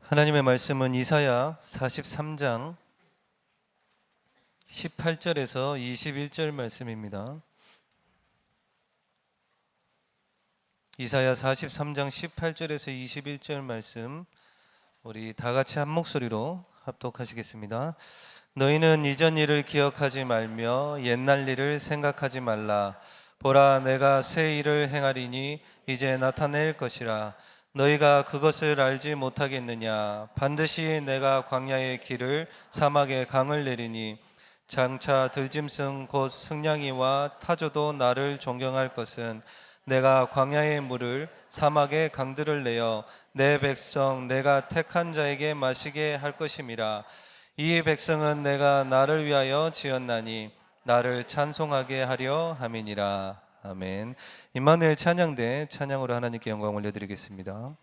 하나님의 말씀은 이사야 43장 18절에서 21절 말씀입니다. 이사야 43장 18절에서 21절 말씀, 우리 다 같이 한 목소리로 합독하시겠습니다. 너희는 이전 일을 기억하지 말며 옛날 일을 생각하지 말라. 보라, 내가 새 일을 행하리니 이제 나타낼 것이라. 너희가 그것을 알지 못하겠느냐? 반드시 내가 광야의 길을 사막의 강을 내리니 장차 들짐승 곧 승냥이와 타조도 나를 존경할 것은 내가 광야의 물을 사막의 강들을 내어 내 백성 내가 택한 자에게 마시게 할 것임이라. 이 백성은 내가 나를 위하여 지었나니 나를 찬송하게 하려 함이니라. 아멘. 임마누엘 찬양대 찬양으로 하나님께 영광 올려드리겠습니다.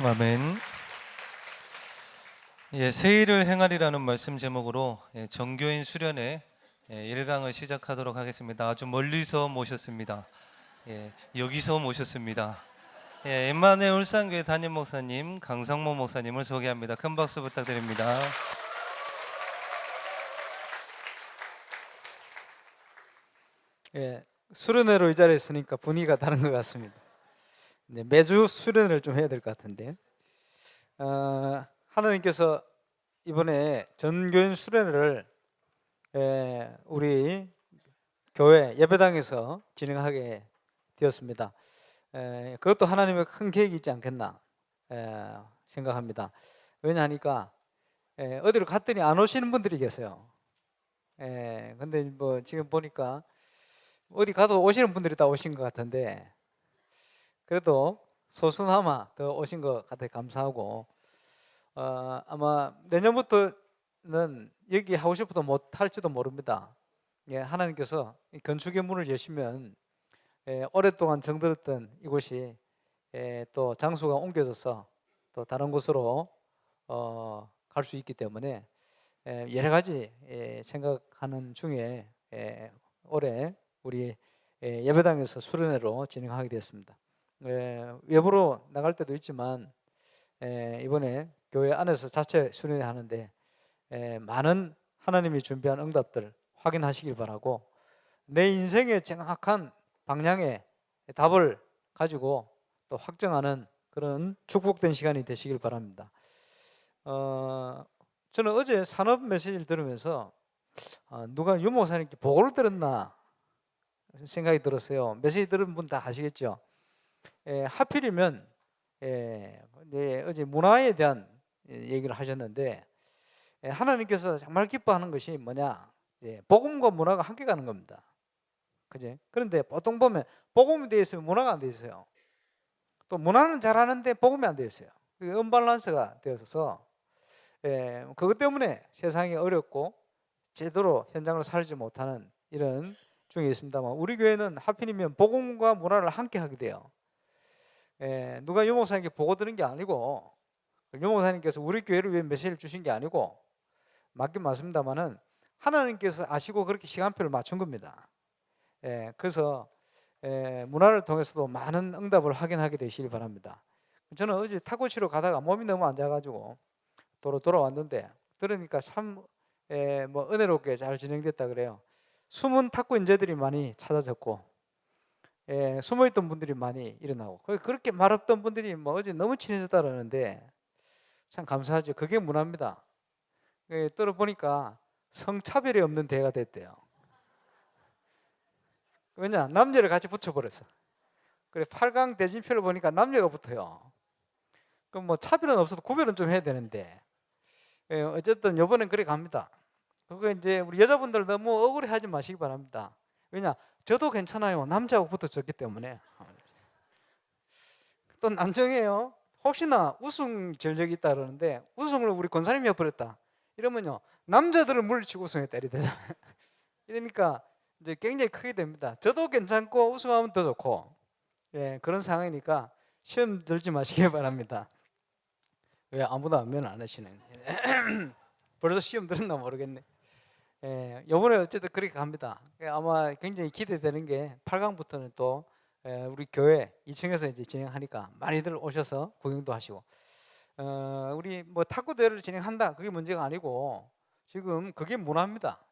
아멘. 예, 세일을 행하리라는 말씀 제목으로 정교인 수련회 1강을 시작하도록 하겠습니다. 아주 멀리서 모셨습니다. 여기서 모셨습니다. 엠마누엘 울산교회 담임 목사님 강성모 목사님을 소개합니다. 큰 박수 부탁드립니다. 수련회로 이 자리에 있으니까 분위기가 다른 것 같습니다. 매주 수련회를 좀 해야 될 것 같은데, 하나님께서 이번에 전교인 수련회를 우리 교회 예배당에서 진행하게 되었습니다. 그것도 하나님의 큰 계획이 있지 않겠나 생각합니다. 왜냐하니까 어디로 갔더니 안 오시는 분들이 계세요. 근데 뭐 지금 보니까 어디 가도 오시는 분들이 다 오신 것 같은데, 그래도 소수나마 더 오신 것 같아 감사하고, 아마 내년부터는 여기 하고 싶어도 못 할지도 모릅니다. 하나님께서 건축의 문을 여시면 오랫동안 정들었던 이곳이 또 장소가 옮겨져서 또 다른 곳으로 갈 수 있기 때문에 여러 가지 생각하는 중에 올해 우리 예배당에서 수련회로 진행하게 되었습니다. 외부로 나갈 때도 있지만 이번에 교회 안에서 자체 수련회 하는데 많은 하나님이 준비한 응답들 확인하시길 바라고, 내 인생의 정확한 방향의 답을 가지고 또 확정하는 그런 축복된 시간이 되시길 바랍니다. 저는 어제 산업 메시지를 들으면서 누가 유 목사님께 보고를 들었나 생각이 들었어요. 메시지 들은 분 다 아시겠죠? 하필이면 어제 문화에 대한 얘기를 하셨는데, 하나님께서 정말 기뻐하는 것이 뭐냐? 복음과 문화가 함께 가는 겁니다. 그지? 그런데 보통 보면 복음이 되어 있으면 문화가 안 되어 있어요. 또 문화는 잘하는데 복음이 안 되어 있어요. 그게 언밸런스가 되어서 그것 때문에 세상이 어렵고 제대로 현장을 살지 못하는 이런 중에 있습니다만, 우리 교회는 하필이면 복음과 문화를 함께 하게 돼요. 누가 유 목사님께 보고 들은 게 아니고, 유 목사님께서 우리 교회를 위해 메시지를 주신 게 아니고, 맞긴 맞습니다만은 하나님께서 아시고 그렇게 시간표를 맞춘 겁니다. 그래서 문화를 통해서도 많은 응답을 확인하게 되시길 바랍니다. 저는 어제 탁구 치러 가다가 몸이 너무 안 좋아가지고 도로 돌아왔는데, 들으니까 참 뭐 은혜롭게 잘 진행됐다 그래요. 숨은 탁구 인재들이 많이 찾아졌고, 숨어있던 분들이 많이 일어나고, 그렇게 말없던 분들이 뭐 어제 너무 친해졌다라는데 참 감사하죠. 그게 문화입니다. 들어보니까 성차별이 없는 대회가 됐대요. 왜냐? 남녀를 같이 붙여버렸어. 그래 8강 대진표를 보니까 남녀가 붙어요. 그럼 뭐 차별은 없어도 구별은 좀 해야 되는데, 어쨌든 이번엔 그래 갑니다. 그거 이제 우리 여자분들 너무 억울해하지 마시기 바랍니다. 왜냐? 저도 괜찮아요. 남자하고 붙어졌기 때문에. 또 난정해요. 혹시나 우승 전력이 있다 그러는데 우승을 우리 권사님이 해버렸다 이러면요, 남자들을 물리치고 우승했다 이래 되잖아요. 이러니까 이제 굉장히 크게 됩니다. 저도 괜찮고 우승하면 더 좋고, 그런 상황이니까 시험 들지 마시기 바랍니다. 왜 아무도 안면 안 하시네. 벌써 시험 들었나 모르겠네. 이번에 어쨌든 그렇게 갑니다. 아마 굉장히 기대되는 게 8강부터는 또 우리 교회 2층에서 이제 진행하니까 많이들 오셔서 구경도 하시고, 우리 뭐 탁구 대회를 진행한다 그게 문제가 아니고, 지금 그게 문화입니다.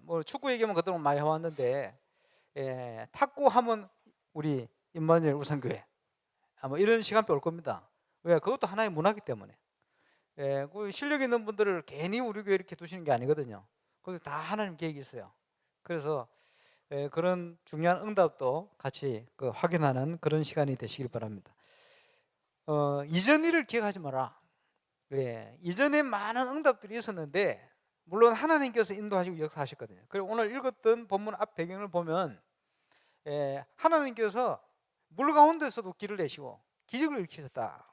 뭐 축구 얘기만 그동안 많이 해왔는데, 탁구 하면 우리 임마누엘 울산교회 아마 이런 시간표 올 겁니다. 왜? 그것도 하나의 문화이기 때문에. 그 실력 있는 분들을 괜히 우리 교회 이렇게 두시는 게 아니거든요. 거기 다 하나님 계획이 있어요. 그래서 그런 중요한 응답도 같이 확인하는 그런 시간이 되시길 바랍니다. 이전 일을 기억하지 마라. 이전에 많은 응답들이 있었는데 물론 하나님께서 인도하시고 역사하셨거든요. 그리고 오늘 읽었던 본문 앞 배경을 보면 하나님께서 물 가운데서도 길을 내시고 기적을 일으키셨다.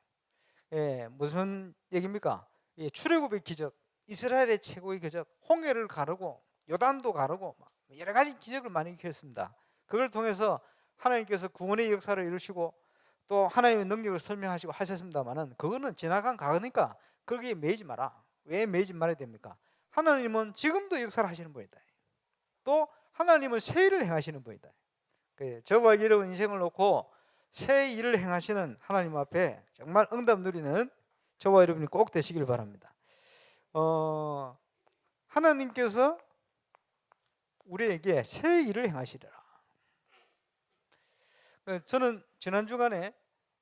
무슨 얘기입니까? 출애굽의 기적, 이스라엘의 최고의 기적, 홍해를 가르고 요단도 가르고 여러 가지 기적을 많이 일으켰습니다. 그걸 통해서 하나님께서 구원의 역사를 이루시고 또 하나님의 능력을 설명하시고 하셨습니다만은 그거는 지나간 과거니까 거기에 매이지 마라. 왜 매이지 말아야 됩니까? 하나님은 지금도 역사를 하시는 분이다. 또 하나님은 새 일을 행하시는 분이다. 저와 여러분 인생을 놓고 새 일을 행하시는 하나님 앞에 정말 응답 누리는 저와 여러분이 꼭 되시길 바랍니다. 하나님께서 우리에게 새 일을 행하시리라. 저는 지난 주간에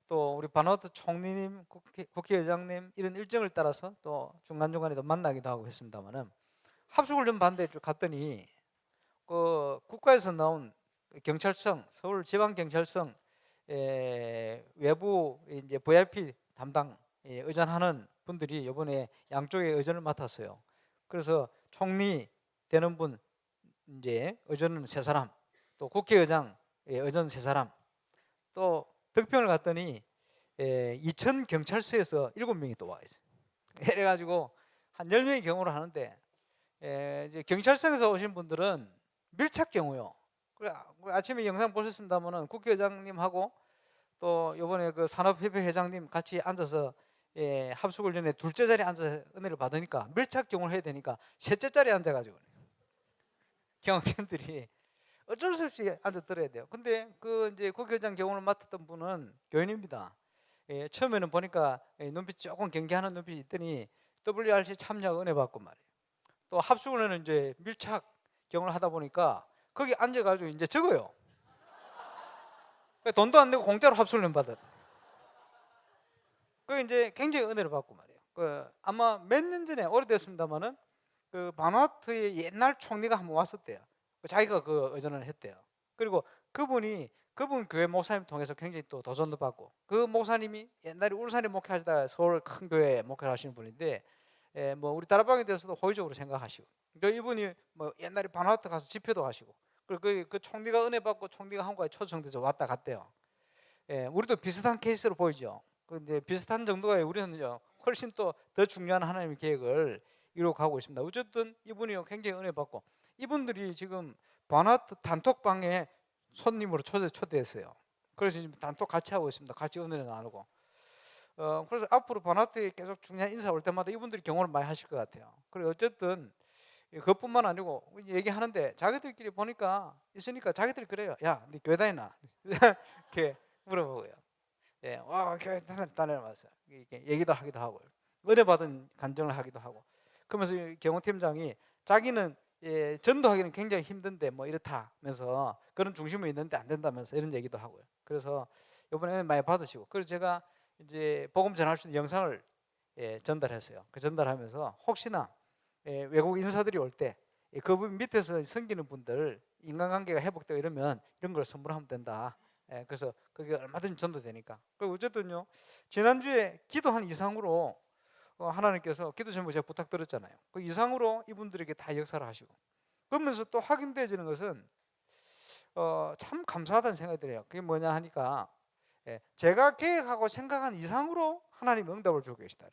또 우리 바나우트 총리님, 국회의장님 이런 일정을 따라서 또 중간중간에도 만나기도 하고 했습니다만은 합숙을 좀 반대 갔더니 그 국가에서 나온 경찰청, 서울지방경찰청 외부 이제 VIP 담당 의전하는 분들이 이번에 양쪽에 의전을 맡았어요. 그래서 총리 되는 분 이제 의전은 3사람, 또 국회의장 의전 3사람, 또 득평을 갔더니 이천 경찰서에서 7명이 또 와 있어요. 이래가지고 한 10명이 경호를 하는데 이제 경찰서에서 오신 분들은 밀착 경호요. 그래 아침에 영상 보셨습니다만은 국회의장님하고 또 이번에 그 산업협회 회장님 같이 앉아서 합숙을 전에 둘째 자리에 앉아서 은혜를 받으니까 밀착 경호를 해야 되니까 셋째 자리에 앉아가지고 경호팀들이 어쩔 수 없이 앉아 들어야 돼요. 근데 그 이제 국회의장 경호를 맡았던 분은 교인입니다. 처음에는 보니까 눈빛 조금 경계하는 눈빛이 있더니 WRC 참여하고 은혜 받고 말이에요. 또 합숙을 이제 밀착 경호를 하다 보니까 거기 앉아가지고 이제 적어요. 돈도 안 내고 공짜로 합숙을 받았. 그 이제 굉장히 은혜를 받고 말이에요. 아마 몇 년 전에 오래됐습니다만은 그 바누아투의 옛날 총리가 한번 왔었대요. 자기가 그 의전을 했대요. 그리고 그분 교회 목사님 통해서 굉장히 또 도전도 받고 그 목사님이 옛날에 울산에 목회하시다가 서울 큰 교회에 목회를 하시는 분인데 뭐 우리 다락방에 대해서도 호의적으로 생각하시고 이분이 뭐 옛날에 바누아투 가서 집회도 하시고 그리고 그 총리가 은혜 받고 총리가 한국에 초청돼서 왔다 갔대요. 우리도 비슷한 케이스로 보이죠. 근데 비슷한 정도가 우리는 훨씬 또 더 중요한 하나님의 계획을 이루어가고 있습니다. 어쨌든 이분이 굉장히 은혜 받고 이분들이 지금 바누아투 단톡방에 손님으로 초대했어요. 그래서 지금 단톡 같이 하고 있습니다. 같이 은혜를 나누고. 그래서 앞으로 바누아투에 계속 중요한 인사 올 때마다 이분들이 경험을 많이 하실 것 같아요. 그리고 어쨌든 그것뿐만 아니고 얘기하는데 자기들끼리 보니까 있으니까 자기들이 그래요. 야, 네 교회 다니나? 이렇게 물어보고요. 와 교회 다녀왔어. 이렇게 얘기도 하기도 하고 은혜 받은 간증을 하기도 하고. 그러면서 경호팀장이 자기는 전도하기는 굉장히 힘든데 뭐 이렇다면서 그런 중심이 있는데 안 된다면서 이런 얘기도 하고요. 그래서 이번에 많이 받으시고 그래서 제가 이제 복음 전할 수 있는 영상을 전달했어요. 그 전달하면서 혹시나 외국 인사들이 올 때 그분 밑에서 섬기는 분들 인간관계가 회복되고 이러면 이런 걸 선물하면 된다. 그래서 그게 얼마든지 전도되니까. 그리고 어쨌든요 지난주에 기도한 이상으로 하나님께서 기도 제목 제가 부탁드렸잖아요. 그 이상으로 이분들에게 다 역사를 하시고 그러면서 또 확인되어지는 것은 참 감사하다는 생각이 들어요. 그게 뭐냐 하니까 제가 계획하고 생각한 이상으로 하나님 응답을 주고 계시다.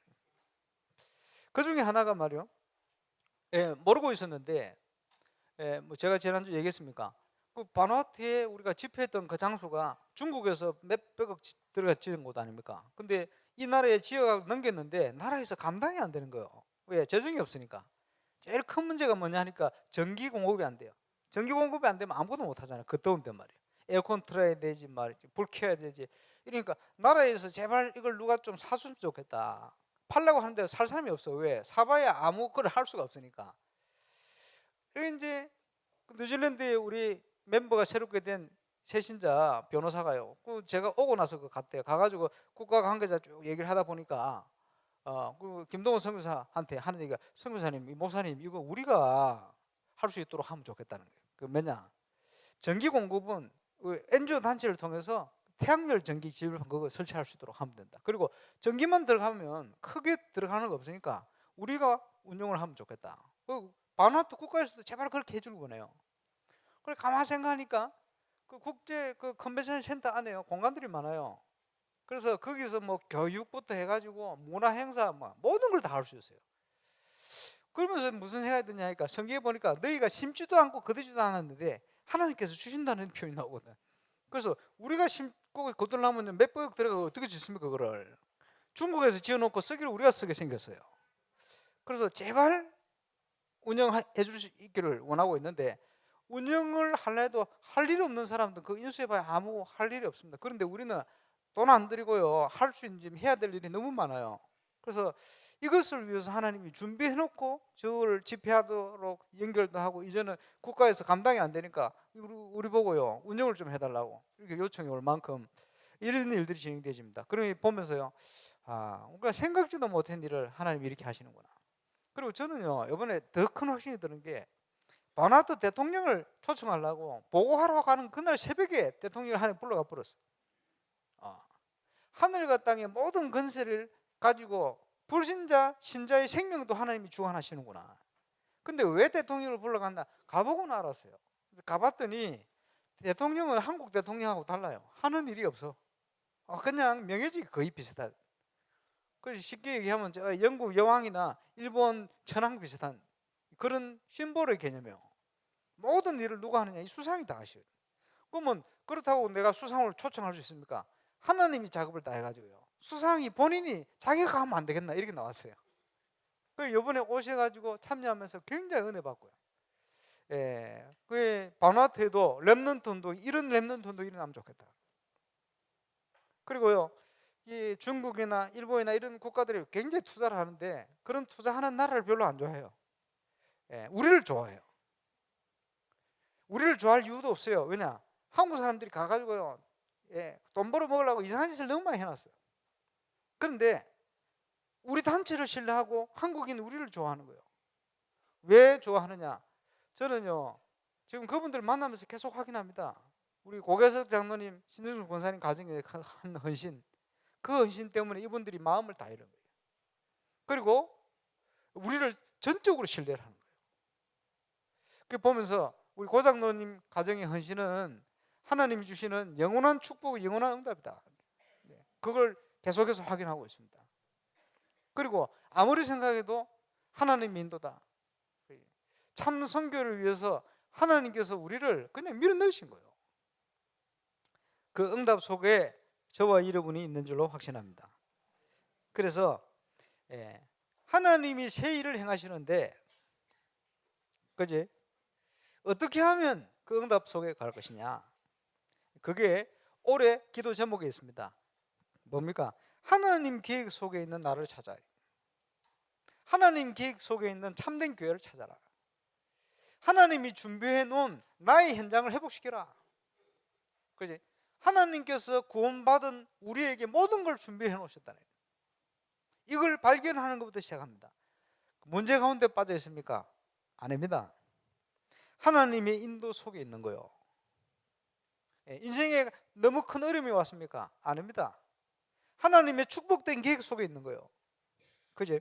그 중에 하나가 말이요. 모르고 있었는데 뭐 제가 지난주 얘기했습니까? 그 바누아투에 우리가 집회했던 그 장소가 중국에서 몇백억 들어가 지은 곳 아닙니까? 근데 이 나라에 지어가 넘겼는데 나라에서 감당이 안 되는 거예요. 왜? 재정이 없으니까. 제일 큰 문제가 뭐냐 하니까 전기 공급이 안 돼요. 전기 공급이 안 되면 아무것도 못 하잖아요. 그 더운 데 말이에요. 에어컨 틀어야 되지 말이지, 불 켜야 되지. 이러니까 나라에서 제발 이걸 누가 좀 사주면 좋겠다. 팔려고 하는데 살 사람이 없어. 왜? 사봐야 아무 걸 할 수가 없으니까. 그리고 이제 뉴질랜드에 우리 멤버가 새롭게 된 새신자 변호사가요. 그 제가 오고 나서 그 갔대요. 가가지고 국가 관계자 쭉 얘기를 하다 보니까 그 김동원 선교사한테 하는 얘기가 선교사님, 목사님 이거 우리가 할 수 있도록 하면 좋겠다는 거예요. 그 뭐냐? 전기 공급은 그 NGO 단체를 통해서 태양열 전기 집을 그거 설치할 수 있도록 하면 된다. 그리고 전기만 들어가면 크게 들어가는 거 없으니까 우리가 운영을 하면 좋겠다. 그 바누아투 국가에서도 제발 그렇게 해줄 거네요. 그래 가만 생각하니까 그 국제 그 컨벤션 센터 안에요 공간들이 많아요. 그래서 거기서 뭐 교육부터 해가지고 문화 행사 뭐 모든 걸 다 할 수 있어요. 그러면서 무슨 생각이 드냐니까 성경에 보니까 너희가 심지도 않고 거두지도 않았는데 하나님께서 주신다는 표현이 나오거든. 그래서 우리가 심고 축구가 거들나면 몇백억 들어가 어떻게 짓습니까? 그거를 중국에서 지어놓고 쓰기를 우리가 쓰게 생겼어요. 그래서 제발 운영해 줄 수 있기를 원하고 있는데, 운영을 할라 해도 할 일이 없는 사람들 그 인수해봐야 아무 할 일이 없습니다. 그런데 우리는 돈 안 들이고요, 할 수 있는 해야 될 일이 너무 많아요. 그래서 이것을 위해서 하나님이 준비해놓고 저를 집회하도록 연결도 하고, 이제는 국가에서 감당이 안 되니까 우리 보고요, 운영을 좀 해달라고 이렇게 요청이 올 만큼 이런 일들이 진행되집니다. 그러니 보면서요, 우리가 생각지도 못한 일을 하나님이 이렇게 하시는구나. 그리고 저는요, 이번에 더 큰 확신이 드는 게, 바나트 대통령을 초청하려고 보고하러 가는 그날 새벽에 대통령을 하나님 불러가 버렸어요. 하늘과 땅의 모든 권세를 가지고 불신자, 신자의 생명도 하나님이 주관하시는구나. 근데 왜 대통령을 불러간다? 가보고는 알았어요. 가봤더니 대통령은 한국 대통령하고 달라요. 하는 일이 없어. 그냥 명예직이 거의 비슷하다. 그래서 쉽게 얘기하면 영국 여왕이나 일본 천황 비슷한 그런 심볼의 개념이에요. 모든 일을 누가 하느냐? 이 수상이 다 하셔요. 그러면 그렇다고 내가 수상을 초청할 수 있습니까? 하나님이 작업을 다 해가지고요, 수상이 본인이 자기가 하면 안 되겠나 이렇게 나왔어요. 그래서 이번에 오셔가지고 참여하면서 굉장히 은혜 받고요. 그 바누아투에도 렘넌트운동, 이런 렘넌트운동이 일어나면 좋겠다. 그리고요, 이 중국이나 일본이나 이런 국가들이 굉장히 투자를 하는데, 그런 투자하는 나라를 별로 안 좋아해요. 우리를 좋아해요. 우리를 좋아할 이유도 없어요. 왜냐? 한국 사람들이 가가지고요, 돈 벌어 먹으려고 이상한 짓을 너무 많이 해놨어요. 그런데 우리 단체를 신뢰하고 한국인 우리를 좋아하는 거예요. 왜 좋아하느냐? 저는요, 지금 그분들 만나면서 계속 확인합니다. 우리 고개석 장로님, 신정준 권사님 가정에 한 헌신, 그 헌신 때문에 이분들이 마음을 다 잃은 거예요. 그리고 우리를 전적으로 신뢰를 하는 거예요. 그 보면서 우리 고장로님 가정의 헌신은 하나님이 주시는 영원한 축복, 영원한 응답이다. 그걸 계속해서 확인하고 있습니다. 그리고 아무리 생각해도 하나님의 인도다. 참 선교를 위해서 하나님께서 우리를 그냥 밀어넣으신 거예요. 그 응답 속에 저와 여러분이 있는 줄로 확신합니다. 그래서 하나님이 새 일을 행하시는데, 그지? 어떻게 하면 그 응답 속에 갈 것이냐? 그게 올해 기도 제목에 있습니다. 뭡니까? 하나님 계획 속에 있는 나를 찾아라. 하나님 계획 속에 있는 참된 교회를 찾아라. 하나님이 준비해 놓은 나의 현장을 회복시켜라. 그지? 하나님께서 구원받은 우리에게 모든 걸 준비해 놓으셨다네. 이걸 발견하는 것부터 시작합니다. 문제 가운데 빠져 있습니까? 아닙니다. 하나님의 인도 속에 있는 거요. 인생에 너무 큰 어려움이 왔습니까? 아닙니다. 하나님의 축복된 계획 속에 있는 거예요. 그지?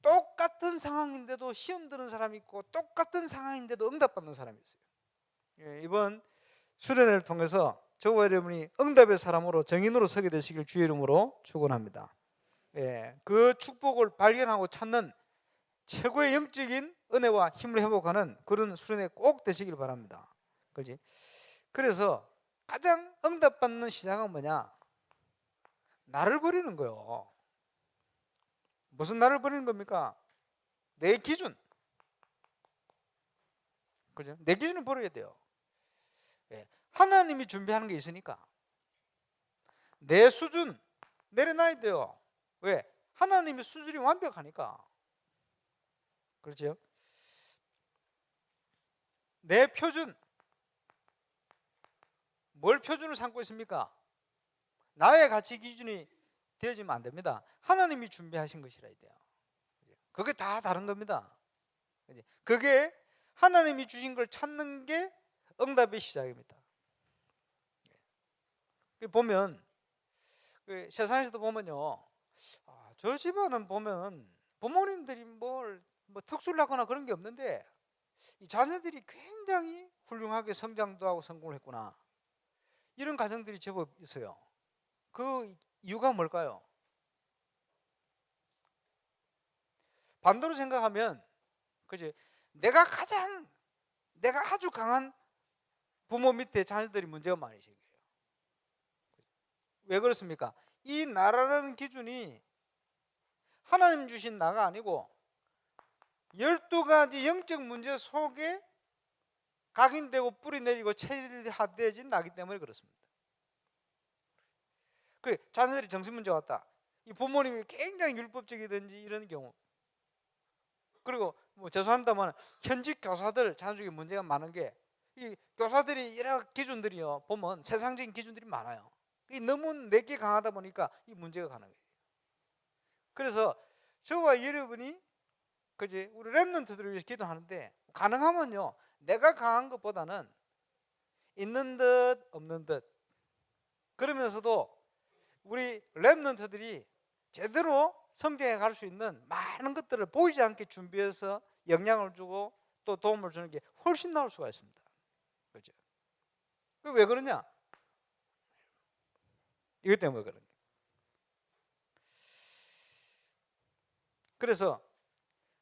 똑같은 상황인데도 시험 드는 사람이 있고, 똑같은 상황인데도 응답받는 사람이 있어요. 이번 수련회를 통해서 저와 여러분이 응답의 사람으로, 정인으로 서게 되시길 주의 이름으로 축원합니다. 그 축복을 발견하고 찾는 최고의 영적인 은혜와 힘을 회복하는 그런 수련회 꼭 되시길 바랍니다. 그렇지? 그래서 가장 응답받는 시작은 뭐냐? 나를 버리는 거예요. 무슨 나를 버리는 겁니까? 내 기준. 그죠? 내 기준을 버려야 돼요. 하나님이 준비하는 게 있으니까 내 수준 내려놔야 돼요. 왜? 하나님의 수준이 완벽하니까. 그렇죠? 내 표준, 뭘 표준을 삼고 있습니까? 나의 가치 기준이 되어지면 안 됩니다. 하나님이 준비하신 것이라 돼요. 그게 다 다른 겁니다. 그게 하나님이 주신 걸 찾는 게 응답의 시작입니다. 보면 세상에서도 보면요, 저 집안은 보면 부모님들이 뭐 특수를 하거나 그런 게 없는데 이 자녀들이 굉장히 훌륭하게 성장도 하고 성공을 했구나, 이런 가정들이 제법 있어요. 그 이유가 뭘까요? 반대로 생각하면, 그지? 내가 아주 강한 부모 밑에 자녀들이 문제가 많으신 거예요. 왜 그렇습니까? 이 나라라는 기준이 하나님 주신 나가 아니고 12가지 영적 문제 속에 각인되고 뿌리 내리고 체질화되어진 나기 때문에 그렇습니다. 그래, 자녀들이 정신 문제 왔다. 이 부모님이 굉장히 율법적이든지 이런 경우. 그리고 뭐 죄송합니다만 현직 교사들 자녀 중에 문제가 많은 게 이 교사들이 여러 기준들이요 보면 세상적인 기준들이 많아요. 이 너무 내게 강하다 보니까 이 문제가 가는 거예요. 그래서 저와 여러분이 그지 우리 렘넌트들을 위해서 기도하는데 가능하면요 내가 강한 것보다는 있는 듯 없는 듯 그러면서도 우리 렘넌트들이 제대로 성장해 갈 수 있는 많은 것들을 보이지 않게 준비해서 영향을 주고 또 도움을 주는 게 훨씬 나을 수가 있습니다. 그렇죠? 왜 그러냐? 이것 때문에 그런 거예요. 그래서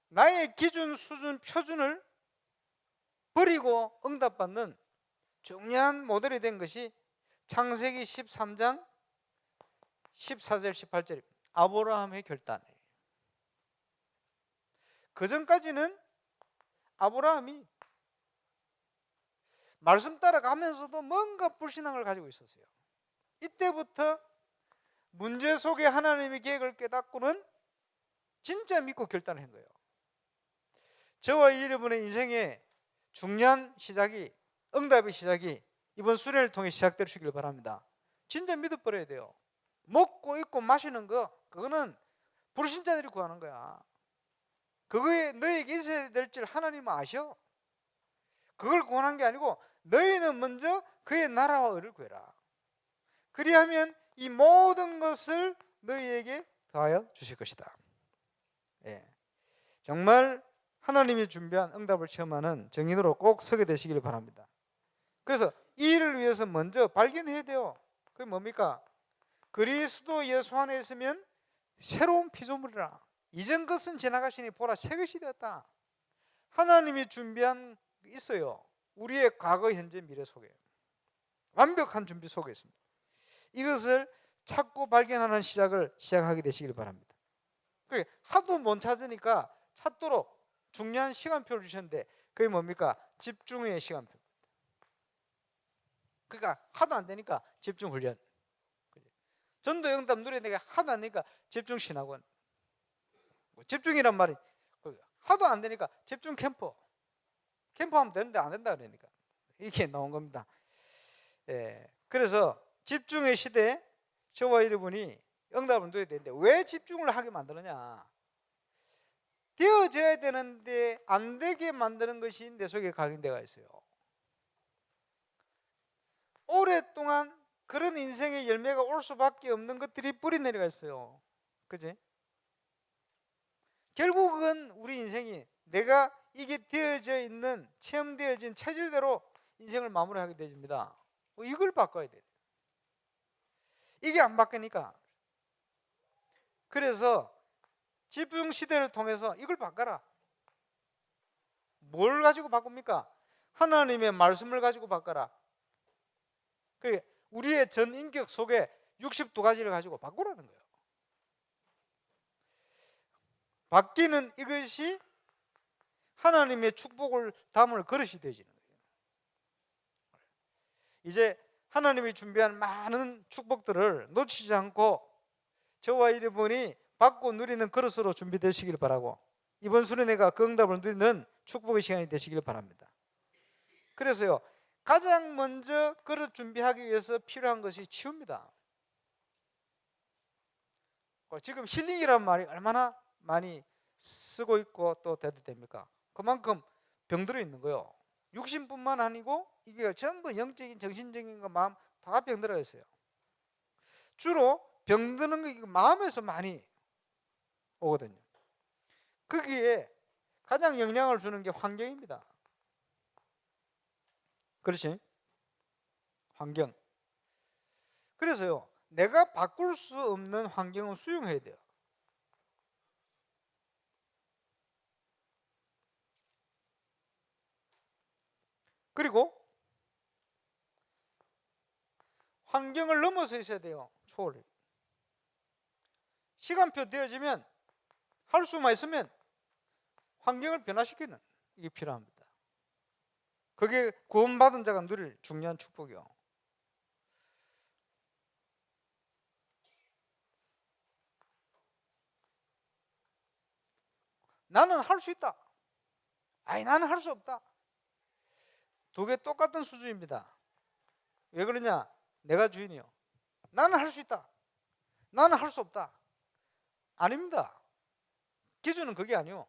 나의 기준, 수준, 표준을 버리고 응답받는 중요한 모델이 된 것이 창세기 13장 14절 18절입니다. 아브라함의 결단이에요. 그 전까지는 아브라함이 말씀 따라가면서도 뭔가 불신앙을 가지고 있었어요. 이때부터 문제 속에 하나님의 계획을 깨닫고는 진짜 믿고 결단을 한 거예요. 저와 여러분의 인생의 중요한 시작이 응답의 시작이 이번 수련을 통해 시작되시길 바랍니다. 진짜 믿어버려야 돼요. 먹고 입고 마시는 거 그거는 불신자들이 구하는 거야. 그거에 너에게 있어야 될 줄 하나님은 아셔. 그걸 구하는 게 아니고 너희는 먼저 그의 나라와 의를 구해라. 그리하면 이 모든 것을 너희에게 더하여 주실 것이다. 예. 정말 하나님이 준비한 응답을 체험하는 증인으로 꼭 서게 되시길 바랍니다. 그래서 이 일을 위해서 먼저 발견해야 돼요. 그게 뭡니까? 그리스도 예수 안에 있으면 새로운 피조물이라. 이전 것은 지나가시니 보라 새 것이 되었다. 하나님이 준비한 게 있어요. 우리의 과거, 현재, 미래 속에 완벽한 준비 속에 있습니다. 이것을 찾고 발견하는 시작하게 되시길 바랍니다. 그래 하도 못 찾으니까 찾도록 중요한 시간표를 주셨는데 그게 뭡니까? 집중의 시간표. 그러니까 하도 안 되니까 집중 훈련. 전도 영답 누리니까 하도 안 되니까 집중 신학원. 집중이란 말이 하도 안 되니까 집중 캠프. 캠프하면 되는데 안 된다 그러니까 이게 나온 겁니다. 예, 그래서 집중의 시대에 저와 여러분이 응답을 누려야 되는데 왜 집중을 하게 만드느냐? 되어져야 되는데 안 되게 만드는 것이 내 속에 각인되어 있어요. 오랫동안 그런 인생의 열매가 올 수밖에 없는 것들이 뿌리 내려가 있어요. 그지? 결국은 우리 인생이 내가 이게 되어져 있는 체험되어진 체질대로 인생을 마무리하게 됩니다. 이걸 바꿔야 돼요. 이게 안 바뀌니까. 그래서 집중 시대를 통해서 이걸 바꿔라. 뭘 가지고 바꿉니까? 하나님의 말씀을 가지고 바꿔라. 우리의 전 인격 속에 62가지를 가지고 바꾸라는 거예요. 바뀌는 이것이 하나님의 축복을 담을 그릇이 되지는 거예요. 이제 하나님이 준비한 많은 축복들을 놓치지 않고 저와 여러분이 받고 누리는 그릇으로 준비되시길 바라고 이번 수련회가 그 응답을 누리는 축복의 시간이 되시길 바랍니다. 그래서요 가장 먼저 그릇 준비하기 위해서 필요한 것이 치유입니다. 지금 힐링이란 말이 얼마나 많이 쓰고 있고 또 대도 됩니까? 그만큼 병들어 있는 거예요. 육신뿐만 아니고 이게 전부 영적인 정신적인 거 마음 다 병들어 있어요. 주로 병드는 게 마음에서 많이 오거든요. 거기에 가장 영향을 주는 게 환경입니다. 그렇지? 환경. 그래서요 내가 바꿀 수 없는 환경을 수용해야 돼요. 그리고 환경을 넘어서 있어야 돼요. 초월. 시간표 되어지면 할 수만 있으면 환경을 변화시키는 이게 필요합니다. 그게 구원받은 자가 누릴 중요한 축복이요. 나는 할 수 있다. 아니 나는 할 수 없다. 두 개 똑같은 수준입니다. 왜 그러냐? 내가 주인이요. 나는 할 수 있다. 나는 할 수 없다. 아닙니다. 기준은 그게 아니요.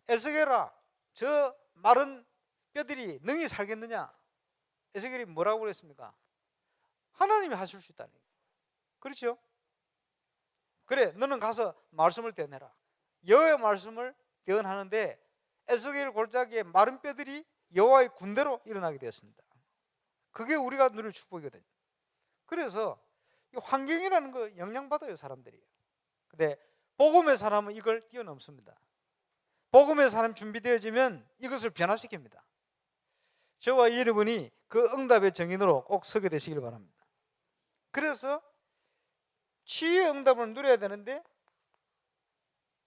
에스겔아, 저 마른 뼈들이 능히 살겠느냐? 에스겔이 뭐라고 그랬습니까? 하나님이 하실 수 있다니. 그렇죠? 그래, 너는 가서 말씀을 떼어내라. 여호와의 말씀을 대언하는데 에스겔 골짜기에 마른 뼈들이 여호와의 군대로 일어나게 되었습니다. 그게 우리가 누릴 축복이거든요. 그래서 이 환경이라는 거 영향받아요, 사람들이. 근데 복음의 사람은 이걸 뛰어넘습니다. 복음의 사람 준비되어지면 이것을 변화시킵니다. 저와 여러분이 그 응답의 정인으로 꼭 서게 되시길 바랍니다. 그래서 치유의 응답을 누려야 되는데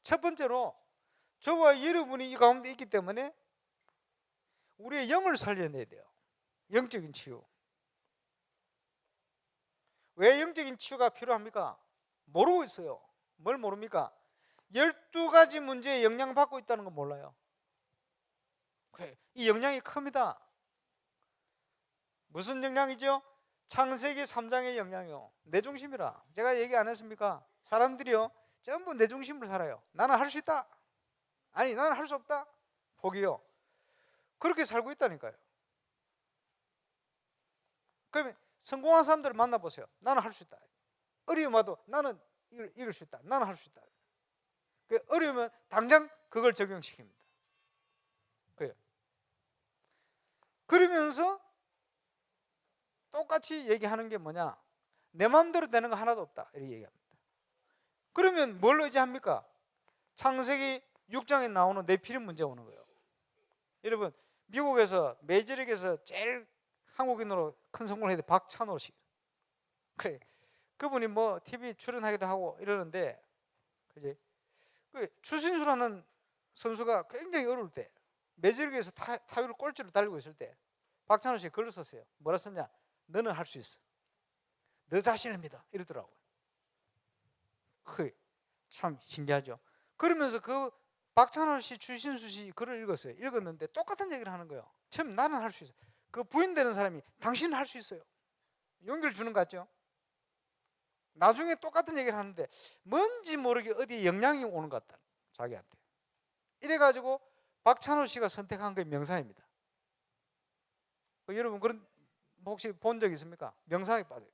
첫 번째로 저와 여러분이 이 가운데 있기 때문에 우리의 영을 살려내야 돼요. 영적인 치유. 왜 영적인 치유가 필요합니까? 모르고 있어요. 뭘 모릅니까? 12가지 문제에 영향받고 있다는 거 몰라요. 이 영향이 큽니다. 무슨 영향이죠? 창세기 3장의 영향이요. 내 중심이라. 제가 얘기 안 했습니까? 사람들이요 전부 내 중심으로 살아요. 나는 할 수 있다. 아니 나는 할 수 없다. 포기요. 그렇게 살고 있다니까요. 그러면 성공한 사람들을 만나보세요. 나는 할 수 있다. 어려움 와도 나는 이길 수 있다. 나는 할 수 있다. 어려우면 당장 그걸 적용시킵니다. 그래요. 그러면서 똑같이 얘기하는 게 뭐냐? 내 마음대로 되는 거 하나도 없다. 이렇게 얘기합니다. 그러면 뭘 의지합니까? 창세기 6장에 나오는 네피림 문제가 오는 거예요. 여러분 미국에서 메이저리그에서 제일 한국인으로 큰 성공을 했는데 박찬호 씨. 그래. 그분이 뭐 TV 출연하기도 하고 이러는데 그지? 그 추신수라는 선수가 굉장히 어려울 때 메이저리그에서 타율을 꼴찌로 달리고 있을 때 박찬호 씨가 글을 썼어요. 뭐라 썼냐? 너는 할 수 있어. 너 자신을 믿어. 이러더라고요. 참 신기하죠. 그러면서 그 박찬호 씨, 추신수 씨 글을 읽었어요. 읽었는데 똑같은 얘기를 하는 거예요. 처음 나는 할 수 있어. 그 부인되는 사람이 당신은 할 수 있어요. 용기를 주는 것 같죠? 나중에 똑같은 얘기를 하는데 뭔지 모르게 어디 영향이 오는 것 같다. 자기한테. 이래가지고 박찬호 씨가 선택한 게 명상입니다. 여러분 그런 혹시 본 적 있습니까? 명상에 빠져요.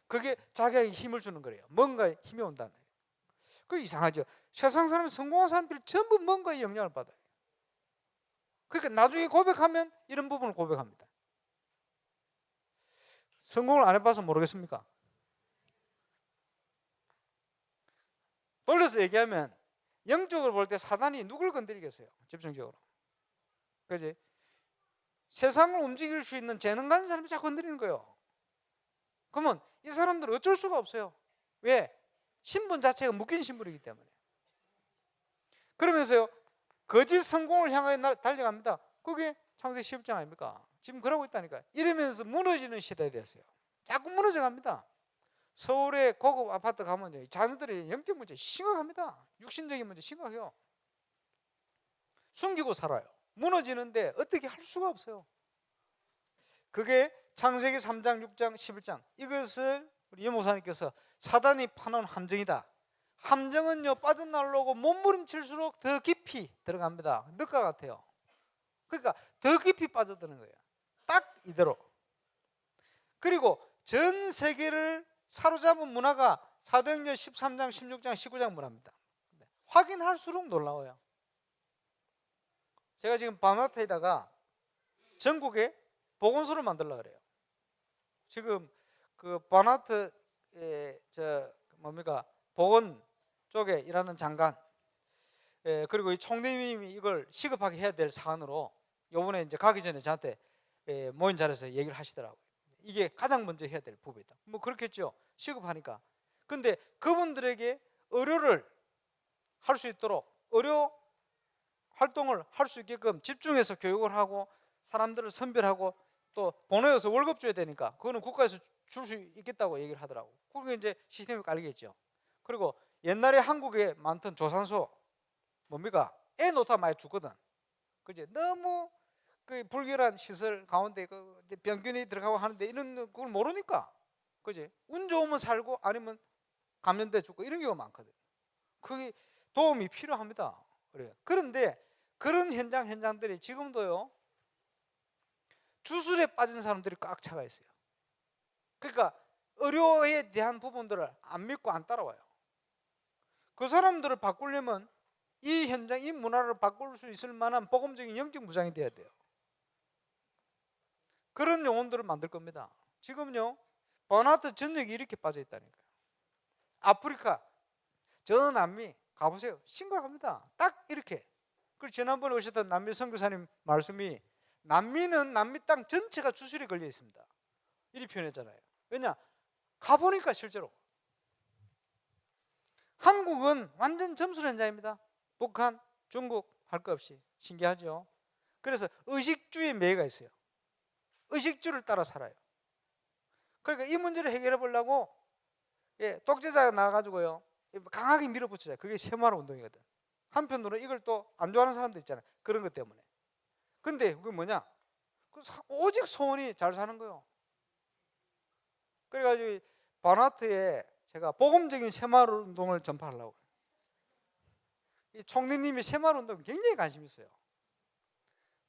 그게 자기에게 힘을 주는 거예요. 뭔가에 힘이 온다는 거예요. 그 이상하죠. 세상 사람 성공한 사람들이 전부 뭔가에 영향을 받아요. 그러니까 나중에 고백하면 이런 부분을 고백합니다. 성공을 안 해봐서 모르겠습니까? 돌려서 얘기하면 영적으로 볼 때 사단이 누굴 건드리겠어요? 집중적으로. 그지? 세상을 움직일 수 있는 재능 가진 사람이 자꾸 건드리는 거예요. 그러면 이 사람들은 어쩔 수가 없어요. 왜? 신분 자체가 묶인 신분이기 때문에. 그러면서요 거짓 성공을 향하여 달려갑니다. 그게 창세기 11장 아닙니까? 지금 그러고 있다니까요. 이러면서 무너지는 시대에 됐어요. 자꾸 무너져갑니다. 서울에 고급 아파트 가면 자녀들의 영적 문제 심각합니다. 육신적인 문제 심각해요. 숨기고 살아요. 무너지는데 어떻게 할 수가 없어요. 그게 창세기 3장, 6장, 11장 이것을 우리 여목사님께서 사단이 파놓은 함정이다. 함정은요 빠져나오려고 몸부림칠수록 더 깊이 들어갑니다. 늪과 같아요. 그러니까 더 깊이 빠져드는 거예요. 딱 이대로. 그리고 전 세계를 사로잡은 문화가 사도행전 13장, 16장, 19장 문화입니다. 확인할수록 놀라워요. 제가 지금 바나트에다가 전국에 보건소를 만들려고 그래요. 지금 그 바나트의 보건 쪽에 일하는 장관 그리고 이 총리님이 이걸 시급하게 해야 될 사안으로 요번에 이제 가기 전에 저한테 모인 자리에서 얘기를 하시더라고요. 이게 가장 먼저 해야 될 부분이다. 뭐 그렇겠죠. 시급하니까. 근데 그분들에게 의료를 할 수 있도록 의료 활동을 할 수 있게끔 집중해서 교육을 하고 사람들을 선별하고 또 보내서 월급 줘야 되니까 그거는 국가에서 줄 수 있겠다고 얘기를 하더라고. 그게 이제 시스템이 깔리겠죠. 그리고 옛날에 한국에 많던 조산소 뭡니까? 애 놓다 많이 죽거든. 그지? 너무 그 불결한 시설 가운데 그 병균이 들어가고 하는데 이런 그걸 모르니까, 그지? 운 좋으면 살고 아니면 감염돼 죽고 이런 경우가 많거든. 그게 도움이 필요합니다. 그래요. 그런데 그런 현장들이 지금도요 주술에 빠진 사람들이 꽉 차가 있어요. 그러니까 의료에 대한 부분들을 안 믿고 안 따라와요. 그 사람들을 바꾸려면 이 현장, 이 문화를 바꿀 수 있을 만한 복음적인 영적 무장이 돼야 돼요. 그런 영혼들을 만들 겁니다. 지금요 버나트 전역이 이렇게 빠져 있다니까요. 아프리카, 저 남미 가보세요. 심각합니다. 딱 이렇게. 그리고 지난번에 오셨던 남미 선교사님 말씀이 남미는 남미 땅 전체가 주술에 걸려 있습니다. 이렇게 표현했잖아요. 왜냐? 가보니까 실제로 한국은 완전 점술 현장입니다. 북한, 중국 할 거 없이. 신기하죠? 그래서 의식주의 매가 있어요. 의식주를 따라 살아요. 그러니까 이 문제를 해결해 보려고 독재자가 나와가지고요 강하게 밀어붙이자. 그게 세마라 운동이거든. 한편으로 이걸 또 안 좋아하는 사람들 있잖아요. 그런 것 때문에. 근데 그게 뭐냐? 오직 소원이 잘 사는 거예요. 그래가지고 바나트에 제가 복음적인 새마을 운동을 전파하려고. 이 총리님이 새마을 운동 굉장히 관심 있어요.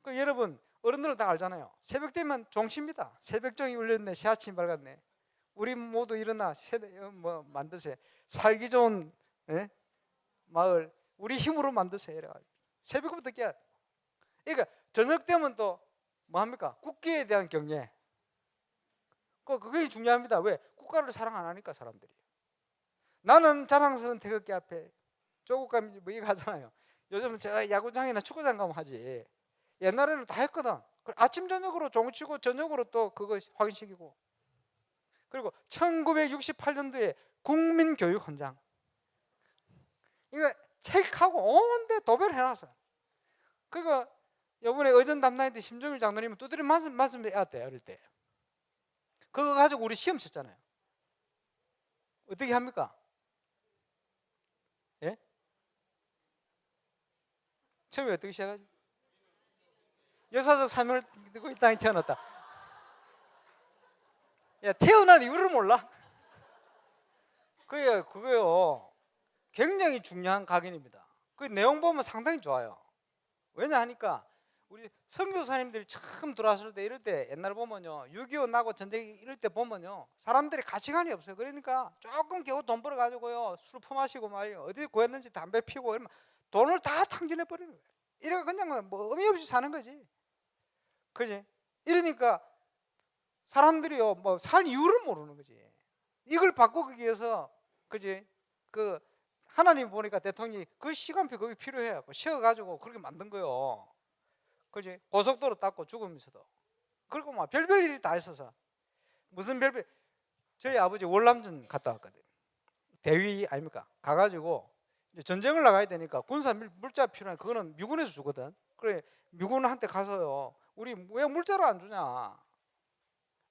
그 여러분 어른들은 다 알잖아요. 새벽 되면 종칩니다. 새벽종이 울렸네. 새 아침이 밝았네. 우리 모두 일어나 뭐 만드세. 살기 좋은 마을 우리 힘으로 만드세. 이래가지고 새벽부터 깨야. 그러니까 저녁 되면 또 뭐 합니까? 국기에 대한 경례. 그게 중요합니다. 왜? 국가를 사랑 안 하니까 사람들이. 나는 자랑스러운 태극기 앞에 조국감 뭐 이거 하잖아요. 요즘 제가 야구장이나 축구장 가면 하지. 옛날에는 다 했거든. 아침 저녁으로 종치고 저녁으로 또 그거 확인시키고. 그리고 1968년도에 국민교육헌장 이거 책하고 온데 도배를 해놨어. 그리고 이번에 의전 담당인데 심정일 장로님은 두드려 말씀해야 돼. 어릴 때 그거 가지고 우리 시험 쳤잖아요. 어떻게 합니까? 예? 처음에 어떻게 시작하지? 역사적 사명을 듣고 이 땅에 태어났다. 야, 태어난 이유를 몰라? 그거요 굉장히 중요한 각인입니다. 그 내용 보면 상당히 좋아요. 왜냐 하니까 우리 선교사님들이 처음 들어왔을 때 이럴 때 옛날 보면요 6.25 나고 전쟁 이럴 때 보면요 사람들이 가치관이 없어요. 그러니까 조금 겨우 돈 벌어 가지고요 술 퍼마시고 말이요 어디 구했는지 담배 피우고 이러면 돈을 다 탕진해 버리는 거예요. 이래가 그냥 뭐 의미 없이 사는 거지. 그지? 이러니까 사람들이요 뭐 살 이유를 모르는 거지. 이걸 바꾸기 위해서 그지? 그 하나님 보니까 대통령이 그 시간표 거기 필요해 갖고 쉬어 가지고 그렇게 만든 거요. 그지? 고속도로 닦고 죽으면서도. 그리고 막 별별 일이 다 있어서. 무슨 별별. 저희 아버지 월남전 갔다 왔거든. 대위 아닙니까? 가가지고 이제 전쟁을 나가야 되니까 군사 물자 필요한 그거는 미군에서 주거든. 그래 미군한테 가서요. 우리 왜 물자를 안 주냐?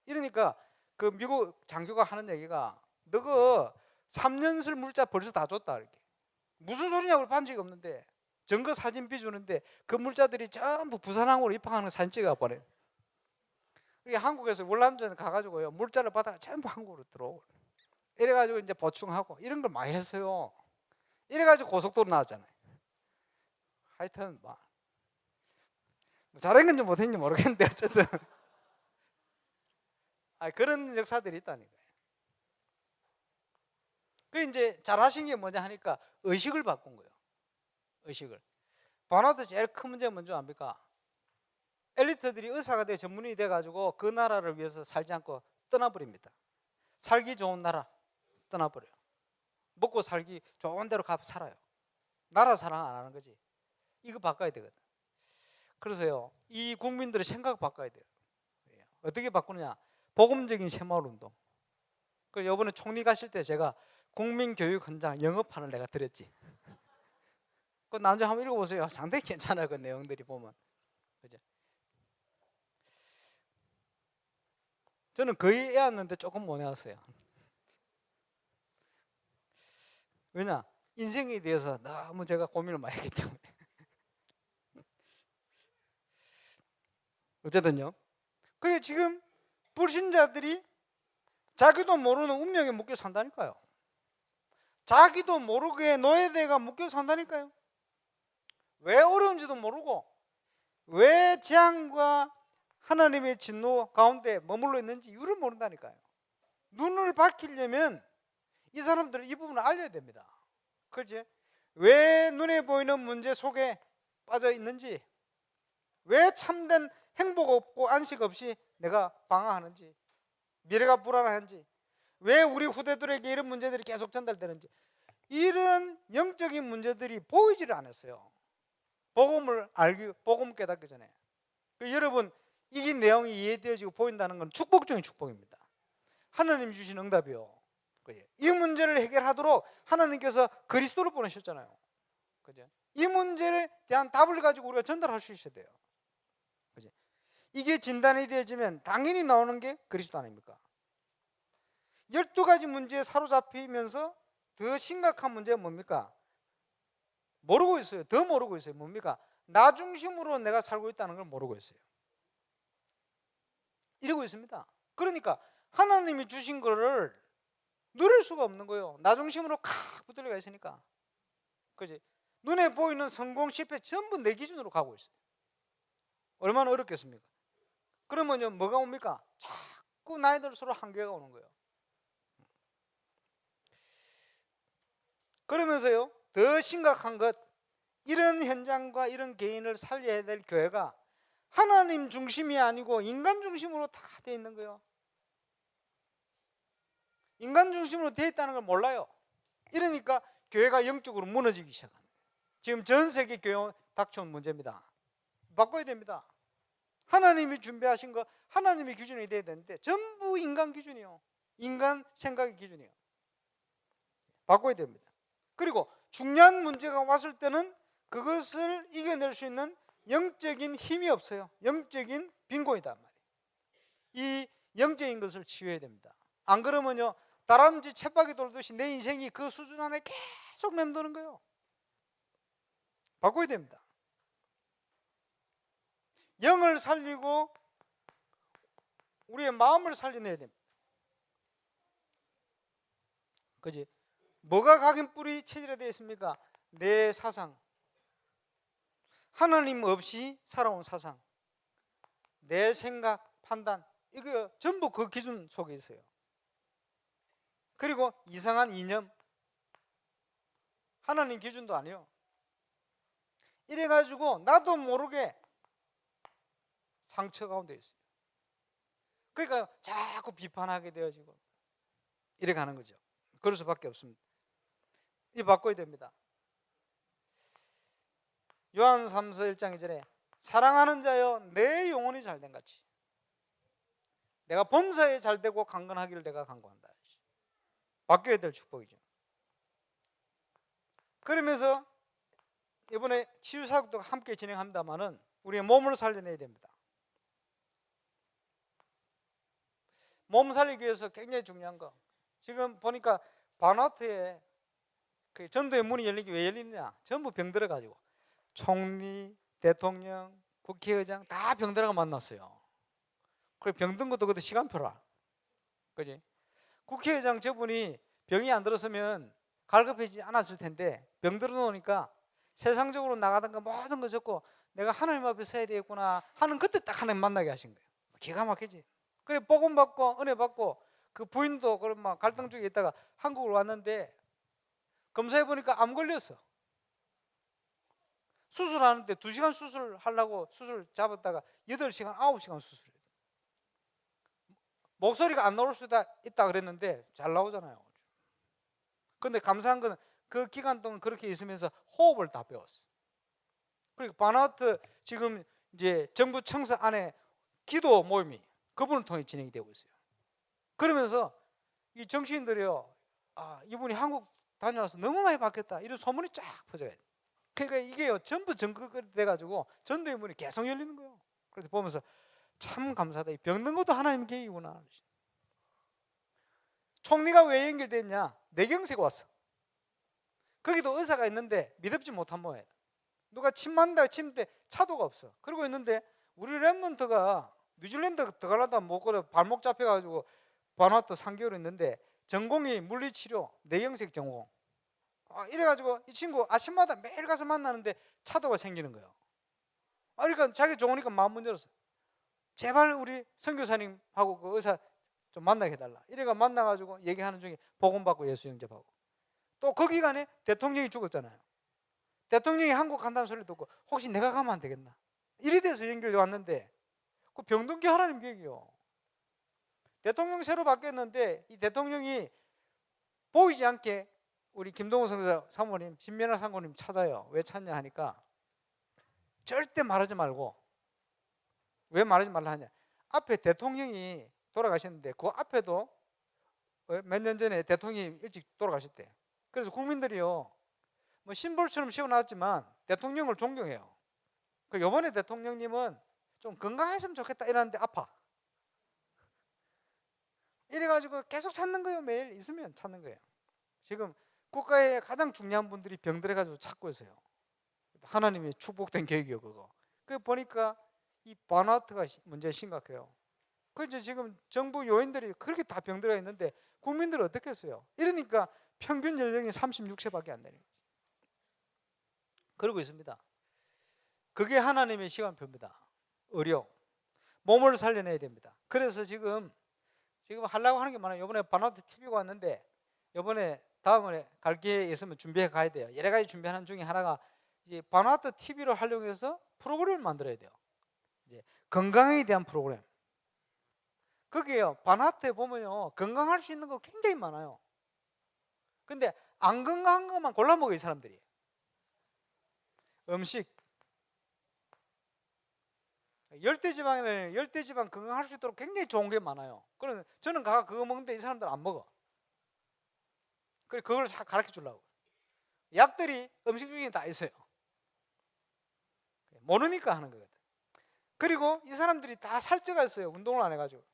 이러니까 그 미국 장교가 하는 얘기가 너그 3년설 물자 벌써 다 줬다 이렇게. 무슨 소리냐고 반 적이 없는데 증거 사진 비주는데 그 물자들이 전부 부산항으로 입항하는 사진 찍어 버려. 그게 한국에서 월남전 가가지고요 물자를 받아 전부 한국으로 들어오고. 이래가지고 이제 보충하고 이런 걸 많이 했어요. 이래가지고 고속도로 나왔잖아요. 하여튼 뭐 잘한 건지 못했는지 모르겠는데 어쨌든 그런 역사들이 있다니까요. 그 이제 잘하신 게 뭐냐 하니까 의식을 바꾼 거예요. 의식을. 바나드 제일 큰 문제가 뭔지 압니까? 엘리트들이 의사가 돼 전문이 돼가지고 그 나라를 위해서 살지 않고 떠나버립니다. 살기 좋은 나라 떠나버려요. 먹고 살기 좋은 데로 가서 살아요. 나라 사랑 안 하는 거지. 이거 바꿔야 되거든. 그래서요 이 국민들의 생각 바꿔야 돼요. 어떻게 바꾸느냐? 복음적인 새마을운동. 그 이번에 총리 가실 때 제가 국민교육 현장 영업판을 내가 드렸지. 그 나중에 한번 읽어보세요. 상당히 괜찮아요. 그 내용들이 보면. 그죠? 저는 거의 외웠는데 조금 못 외웠어요. 왜냐? 인생에 대해서 너무 제가 고민을 많이 했기 때문에. 어쨌든요. 그게 지금 불신자들이 자기도 모르는 운명에 묶여 산다니까요. 자기도 모르게 노예대가 묶여 산다니까요. 왜 어려운지도 모르고 왜 재앙과 하나님의 진노 가운데 머물러 있는지 이유를 모른다니까요. 눈을 밝히려면 이 사람들은 이 부분을 알려야 됩니다. 그렇지? 왜 눈에 보이는 문제 속에 빠져 있는지, 왜 참된 행복 없고 안식 없이 내가 방황하는지, 미래가 불안한지, 왜 우리 후대들에게 이런 문제들이 계속 전달되는지, 이런 영적인 문제들이 보이지를 않았어요. 복음을 알기, 복음 깨닫기 전에. 여러분, 이 내용이 이해되어지고 보인다는 건 축복 중의 축복입니다. 하나님 주신 응답이요. 이 문제를 해결하도록 하나님께서 그리스도를 보내셨잖아요. 그죠? 이 문제에 대한 답을 가지고 우리가 전달할 수 있어야 돼요. 그죠? 이게 진단이 되어지면 당연히 나오는 게 그리스도 아닙니까? 12가지 문제에 사로잡히면서 더 심각한 문제가 뭡니까? 모르고 있어요. 더 모르고 있어요. 뭡니까? 나 중심으로 내가 살고 있다는 걸 모르고 있어요. 이러고 있습니다. 그러니까 하나님이 주신 거를 누릴 수가 없는 거예요. 나 중심으로 칵 붙들려가 있으니까. 그지? 눈에 보이는 성공, 실패 전부 내 기준으로 가고 있어요. 얼마나 어렵겠습니까? 그러면요, 뭐가 옵니까? 자꾸 나이들 서로 한계가 오는 거예요. 그러면서요, 더 심각한 것, 이런 현장과 이런 개인을 살려야 될 교회가 하나님 중심이 아니고 인간 중심으로 다 돼 있는 거예요. 인간 중심으로 돼 있다는 걸 몰라요. 이러니까 교회가 영적으로 무너지기 시작하는 거예요. 지금 전 세계 교회 닥쳐온 문제입니다. 바꿔야 됩니다. 하나님이 준비하신 거, 하나님의 기준이 돼야 되는데 전부 인간 기준이요. 인간 생각의 기준이요. 바꿔야 됩니다. 그리고 중요한 문제가 왔을 때는 그것을 이겨낼 수 있는 영적인 힘이 없어요. 영적인 빈곤이단 말이에요. 이 영적인 것을 치유해야 됩니다. 안 그러면요, 다람쥐 쳇바퀴 돌듯이 내 인생이 그 수준 안에 계속 맴도는 거예요. 바꿔야 됩니다. 영을 살리고 우리의 마음을 살려내야 됩니다. 그지? 뭐가 각인뿔이 체질화되어 있습니까? 내 사상, 하나님 없이 살아온 사상, 내 생각, 판단, 이거 전부 그 기준 속에 있어요. 그리고 이상한 이념, 하나님 기준도 아니요. 이래가지고 나도 모르게 상처 가운데 있어요. 그러니까 자꾸 비판하게 되어지고 이래 가는 거죠. 그럴 수밖에 없습니다. 이 바꿔야 됩니다. 요한 3서 1장 2절에 사랑하는 자여 내 영혼이 잘된 같이 내가 범사에 잘되고 강건하기를 내가 간구한다. 바뀌어야 될 축복이죠. 그러면서 이번에 치유사역도 함께 진행합니다마는 우리의 몸을 살려내야 됩니다. 몸 살리기 위해서 굉장히 중요한 거, 지금 보니까 바누아투에 그 전도의 문이 열리기 왜 열리느냐, 전부 병들어가지고 총리, 대통령, 국회의장 다 병들어가 만났어요. 그래 병든 것도 그때 시간표라. 그지? 국회의장 저분이 병이 안 들었으면 갈급해지지 않았을 텐데 병들어 놓으니까 세상적으로 나가던 거 모든 거 적고 내가 하나님 앞에 서야 되겠구나 하는 그때 딱 하나님 만나게 하신 거예요. 기가 막히지. 그래 복음 받고 은혜 받고 그 부인도 그런 막 갈등 중에 있다가 한국을 왔는데 검사해 보니까 암 걸렸어. 수술하는데 2시간 수술하려고 수술 잡았다가 8시간 9시간 수술해요. 목소리가 안 나올 수도 있다 그랬는데 잘 나오잖아요. 근데 감사한 건 그 기간 동안 그렇게 있으면서 호흡을 다 배웠어. 그리고 바누아투 지금 이제 정부 청사 안에 기도 모임이 그분을 통해 진행이 되고 있어요. 그러면서 이 정치인들이요, 이분이 한국 다녀와서 너무 많이 바뀌었다 이런 소문이 쫙 퍼져요. 그러니까 이게요 전부 전극돼 가지고 전도의 문이 계속 열리는 거예요. 그래서 보면서 참 감사하다. 병든 것도 하나님 계획이구나. 총리가 왜 연결됐냐? 뇌경색 왔어. 거기도 의사가 있는데 믿음지 못한 모양이에요. 누가 침 맞는다고 침대 차도가 없어. 그러고 있는데 우리 랩런트가 뉴질랜드 들어가려다 못 걸어 발목 잡혀가지고 바누아투 3개월 있는데 전공이 물리치료 뇌경색 전공. 이래가지고 이 친구 아침마다 매일 가서 만나는데 차도가 생기는 거예요. 그러니까 자기 좋으니까 마음 문열었어. 제발 우리 선교사님하고 그 의사 좀 만나게 해달라. 이래가 만나가지고 얘기하는 중에 복음받고 예수 영접하고. 또 그 기간에 대통령이 죽었잖아요. 대통령이 한국 간다는 소리 듣고 혹시 내가 가면 안 되겠나? 이래 돼서 연결이 왔는데 그 병든 게 하나님 계획이요. 대통령 새로 바뀌었는데 이 대통령이 보이지 않게 우리 김동호 선교사 사모님, 신면화 상고님 찾아요. 왜 찾냐 하니까 절대 말하지 말고. 왜 말하지 말라 하냐? 앞에 대통령이 돌아가셨는데 그 앞에도 몇 년 전에 대통령이 일찍 돌아가셨대. 그래서 국민들이요 뭐 심볼처럼 씌워놨지만 대통령을 존경해요. 그 이번에 대통령님은 좀 건강했으면 좋겠다 이러는데 아파. 이래가지고 계속 찾는 거예요. 매일 있으면 찾는 거예요. 지금 국가의 가장 중요한 분들이 병들어가지고 찾고 있어요. 하나님의 축복된 계획이요 그거. 그 보니까 이 바누아투가 문제 심각해요. 그 이제 지금 정부 요인들이 그렇게 다 병들어 있는데 국민들은 어떻게 했어요? 이러니까 평균 연령이 36세밖에 안 되는 거지. 그러고 있습니다. 그게 하나님의 시간표입니다. 의료, 몸을 살려내야 됩니다. 그래서 지금 하려고 하는 게 많아요. 이번에 바누아투 TV가 왔는데 이번에 다음에 갈 기회 있으면 준비해 가야 돼요. 여러 가지 준비하는 중에 하나가 이제 바누아투 TV를 활용해서 프로그램을 만들어야 돼요. 이제 건강에 대한 프로그램. 거기에요. 바누아투에 보면요 건강할 수 있는 거 굉장히 많아요. 근데 안 건강한 것만 골라 먹어요, 이 사람들이. 음식. 열대지방에는 열대지방 건강할 수 있도록 굉장히 좋은 게 많아요. 그럼 저는 그거 먹는데 이 사람들은 안 먹어. 그래 그걸 가르쳐 주려고. 약들이 음식 중에 다 있어요. 모르니까 하는 거거든. 그리고 이 사람들이 다 살쪄가 있어요. 운동을 안 해가지고.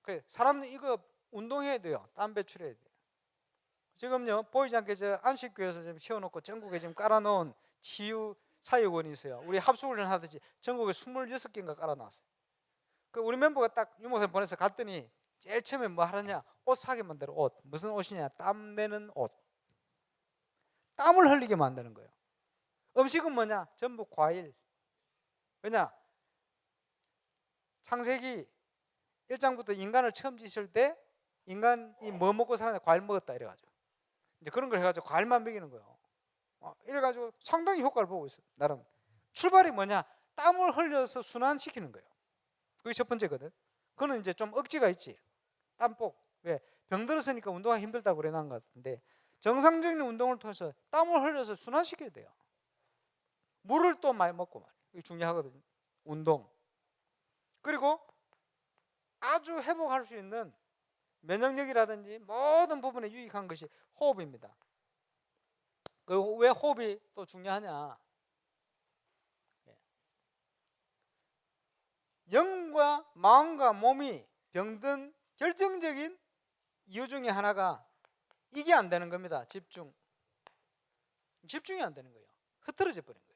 그래 사람들 이거 운동해야 돼요. 땀 배출해야 돼요. 지금요 보이지 않게 저 안식교에서 좀 세워놓고 전국에 지금 깔아놓은 치유 사역원이 있어요. 우리 합숙훈련 하듯이 전국에 26개인가 깔아놨어요. 그 우리 멤버가 딱 유목사님 보내서 갔더니 제일 처음에 뭐 하느냐? 옷 사게 만들어. 옷. 무슨 옷이냐? 땀 내는 옷. 땀을 흘리게 만드는 거예요. 음식은 뭐냐? 전부 과일. 왜냐? 창세기 1장부터 인간을 처음 지을 때 인간이 뭐 먹고 살았냐? 과일 먹었다 이래가지고 이제 그런 걸 해가지고 과일만 먹이는 거예요. 이래가지고 상당히 효과를 보고 있어요. 나름 출발이 뭐냐? 땀을 흘려서 순환시키는 거예요. 그게 첫 번째거든. 그거는 이제 좀 억지가 있지. 땀복. 왜? 병들었으니까 운동하기 힘들다고 그래 놓은 것 같은데 정상적인 운동을 통해서 땀을 흘려서 순환시켜야 돼요. 물을 또 많이 먹고 말이에요. 이게 중요하거든요. 운동. 그리고 아주 회복할 수 있는 면역력이라든지 모든 부분에 유익한 것이 호흡입니다. 왜 호흡이 또 중요하냐? 영과 마음과 몸이 병든 결정적인 이유 중에 하나가 이게 안 되는 겁니다. 집중이 안 되는 거예요. 흐트러져 버린 거예요.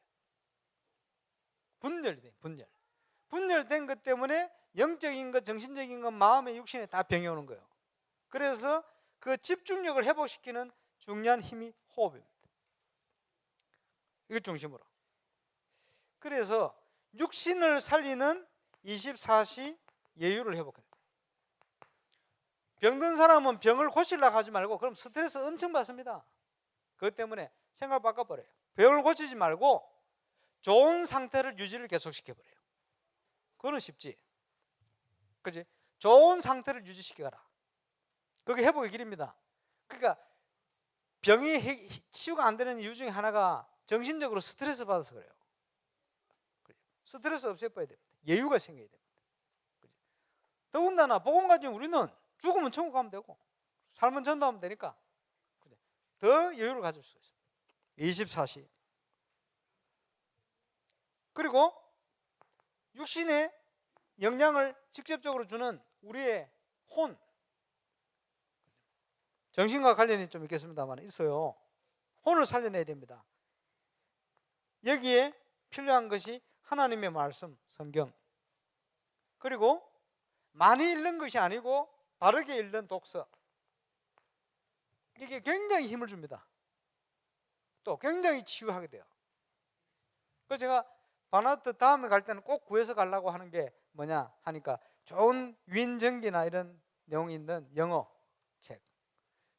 분열된 것 때문에 영적인 것, 정신적인 것, 마음의 육신에 다 병이 오는 거예요. 그래서 그 집중력을 회복시키는 중요한 힘이 호흡입니다. 이걸 중심으로. 그래서 육신을 살리는 24시 여유를 회복해요. 병든 사람은 병을 고치려고 하지 말고 그럼 스트레스 엄청 받습니다. 그것 때문에 생각 바꿔버려요. 병을 고치지 말고 좋은 상태를 유지를 계속시켜버려요. 그거는 쉽지. 그렇지? 좋은 상태를 유지시켜가라. 그게 회복의 길입니다. 그러니까 병이 치유가 안 되는 이유 중에 하나가 정신적으로 스트레스 받아서 그래요. 스트레스 없애봐야 됩니다. 여유가 생겨야 됩니다. 더군다나 복음 가지고 우리는 죽으면 천국 가면 되고 삶은 전도하면 되니까 더 여유를 가질 수 있습니다. 24시. 그리고 육신의 영향을 직접적으로 주는 우리의 혼, 정신과 관련이 좀 있겠습니다만 있어요. 혼을 살려내야 됩니다. 여기에 필요한 것이 하나님의 말씀, 성경, 그리고 많이 읽는 것이 아니고 바르게 읽는 독서. 이게 굉장히 힘을 줍니다. 또 굉장히 치유하게 돼요. 그래서 제가 바나트 다음에 갈 때는 꼭 구해서 가려고 하는 게 뭐냐 하니까 좋은 위인전기나 이런 내용이 있는 영어 책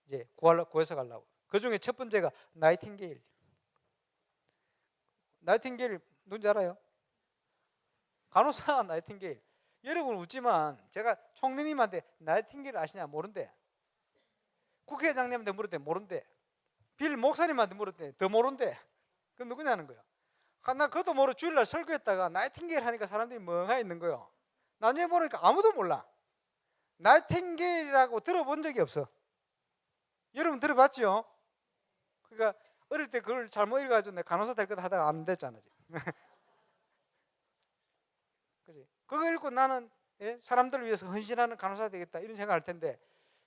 이제 구해서 가려고. 그 중에 첫 번째가 나이팅게일. 나이팅게일 누군지 알아요? 간호사 나이팅게일. 여러분 웃지만 제가 총리님한테 나이팅게일 아시냐 모른대. 국회의장님한테 물었대 모른대. 빌 목사님한테 물었대 더 모른대. 그 누구냐는 거예요. 나 그것도 모르고 주일날 설교했다가 나이팅게일 하니까 사람들이 멍하니 있는 거예요. 나중에 보니까 아무도 몰라. 나이팅게일이라고 들어본 적이 없어. 여러분 들어봤죠? 그러니까 어릴 때 그걸 잘못 읽어가지고 내가 간호사 될 거다 하다가 안 됐잖아. 그지? 그거 읽고 나는 사람들을 위해서 헌신하는 간호사 되겠다 이런 생각할 텐데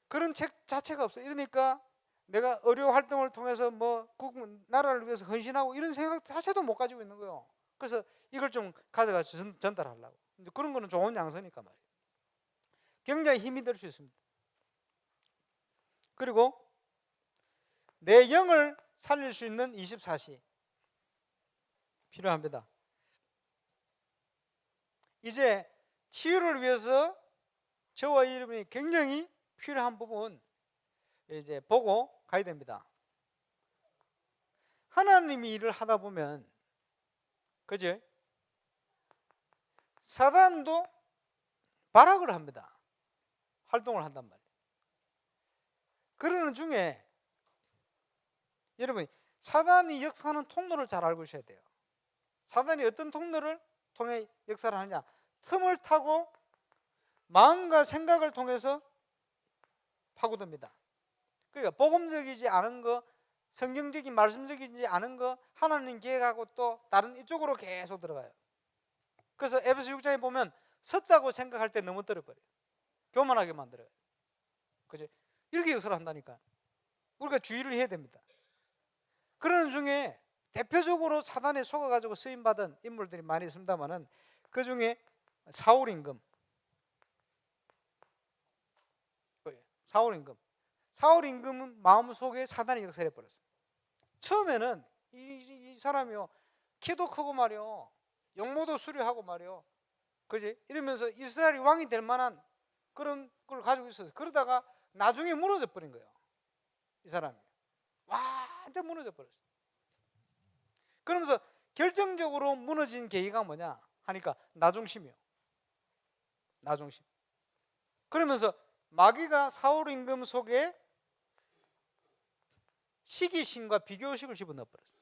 그런 책 자체가 없어. 이러니까 내가 의료 활동을 통해서 뭐 나라를 위해서 헌신하고 이런 생각 자체도 못 가지고 있는 거예요. 그래서 이걸 좀 가져가서 전달하려고. 그런 거는 좋은 양서니까 말이에요. 굉장히 힘이 될 수 있습니다. 그리고 내 영을 살릴 수 있는 24시 필요합니다. 이제 치유를 위해서 저와 여러분이 굉장히 필요한 부분 이제 보고 가야 됩니다. 하나님이 일을 하다 보면 그죠? 사단도 발악을 합니다. 활동을 한단 말이에요. 그러는 중에 여러분 사단이 역사하는 통로를 잘 알고 있어야 돼요. 사단이 어떤 통로를 통해 역사를 하느냐? 틈을 타고 마음과 생각을 통해서 파고듭니다. 그러니까 복음적이지 않은 거, 성경적인 말씀적이지 않은 거 하나님 계획하고 또 다른 이쪽으로 계속 들어가요. 그래서 에베소 6장에 보면 섰다고 생각할 때 너무 떨어버려요. 교만하게 만들어요. 그죠? 이렇게 역사를 한다니까. 우리가 주의를 해야 됩니다. 그러는 중에 대표적으로 사단에 속아가지고 쓰임받은 인물들이 많이 있습니다만은 그 중에 사울 임금. 사울 임금은 마음속에 사단이 역사해 버렸어요. 처음에는 이 사람이요 키도 크고 말이요 용모도 수려하고 말이요 그지 이러면서 이스라엘이 왕이 될 만한 그런 걸 가지고 있었어요. 그러다가 나중에 무너져 버린 거예요. 이 사람이 완전 무너져 버렸어요. 그러면서 결정적으로 무너진 계기가 뭐냐 하니까 나중심이요. 나중심. 그러면서 마귀가 사울 임금 속에 시기심과 비교의식을 집어넣어 버렸어요.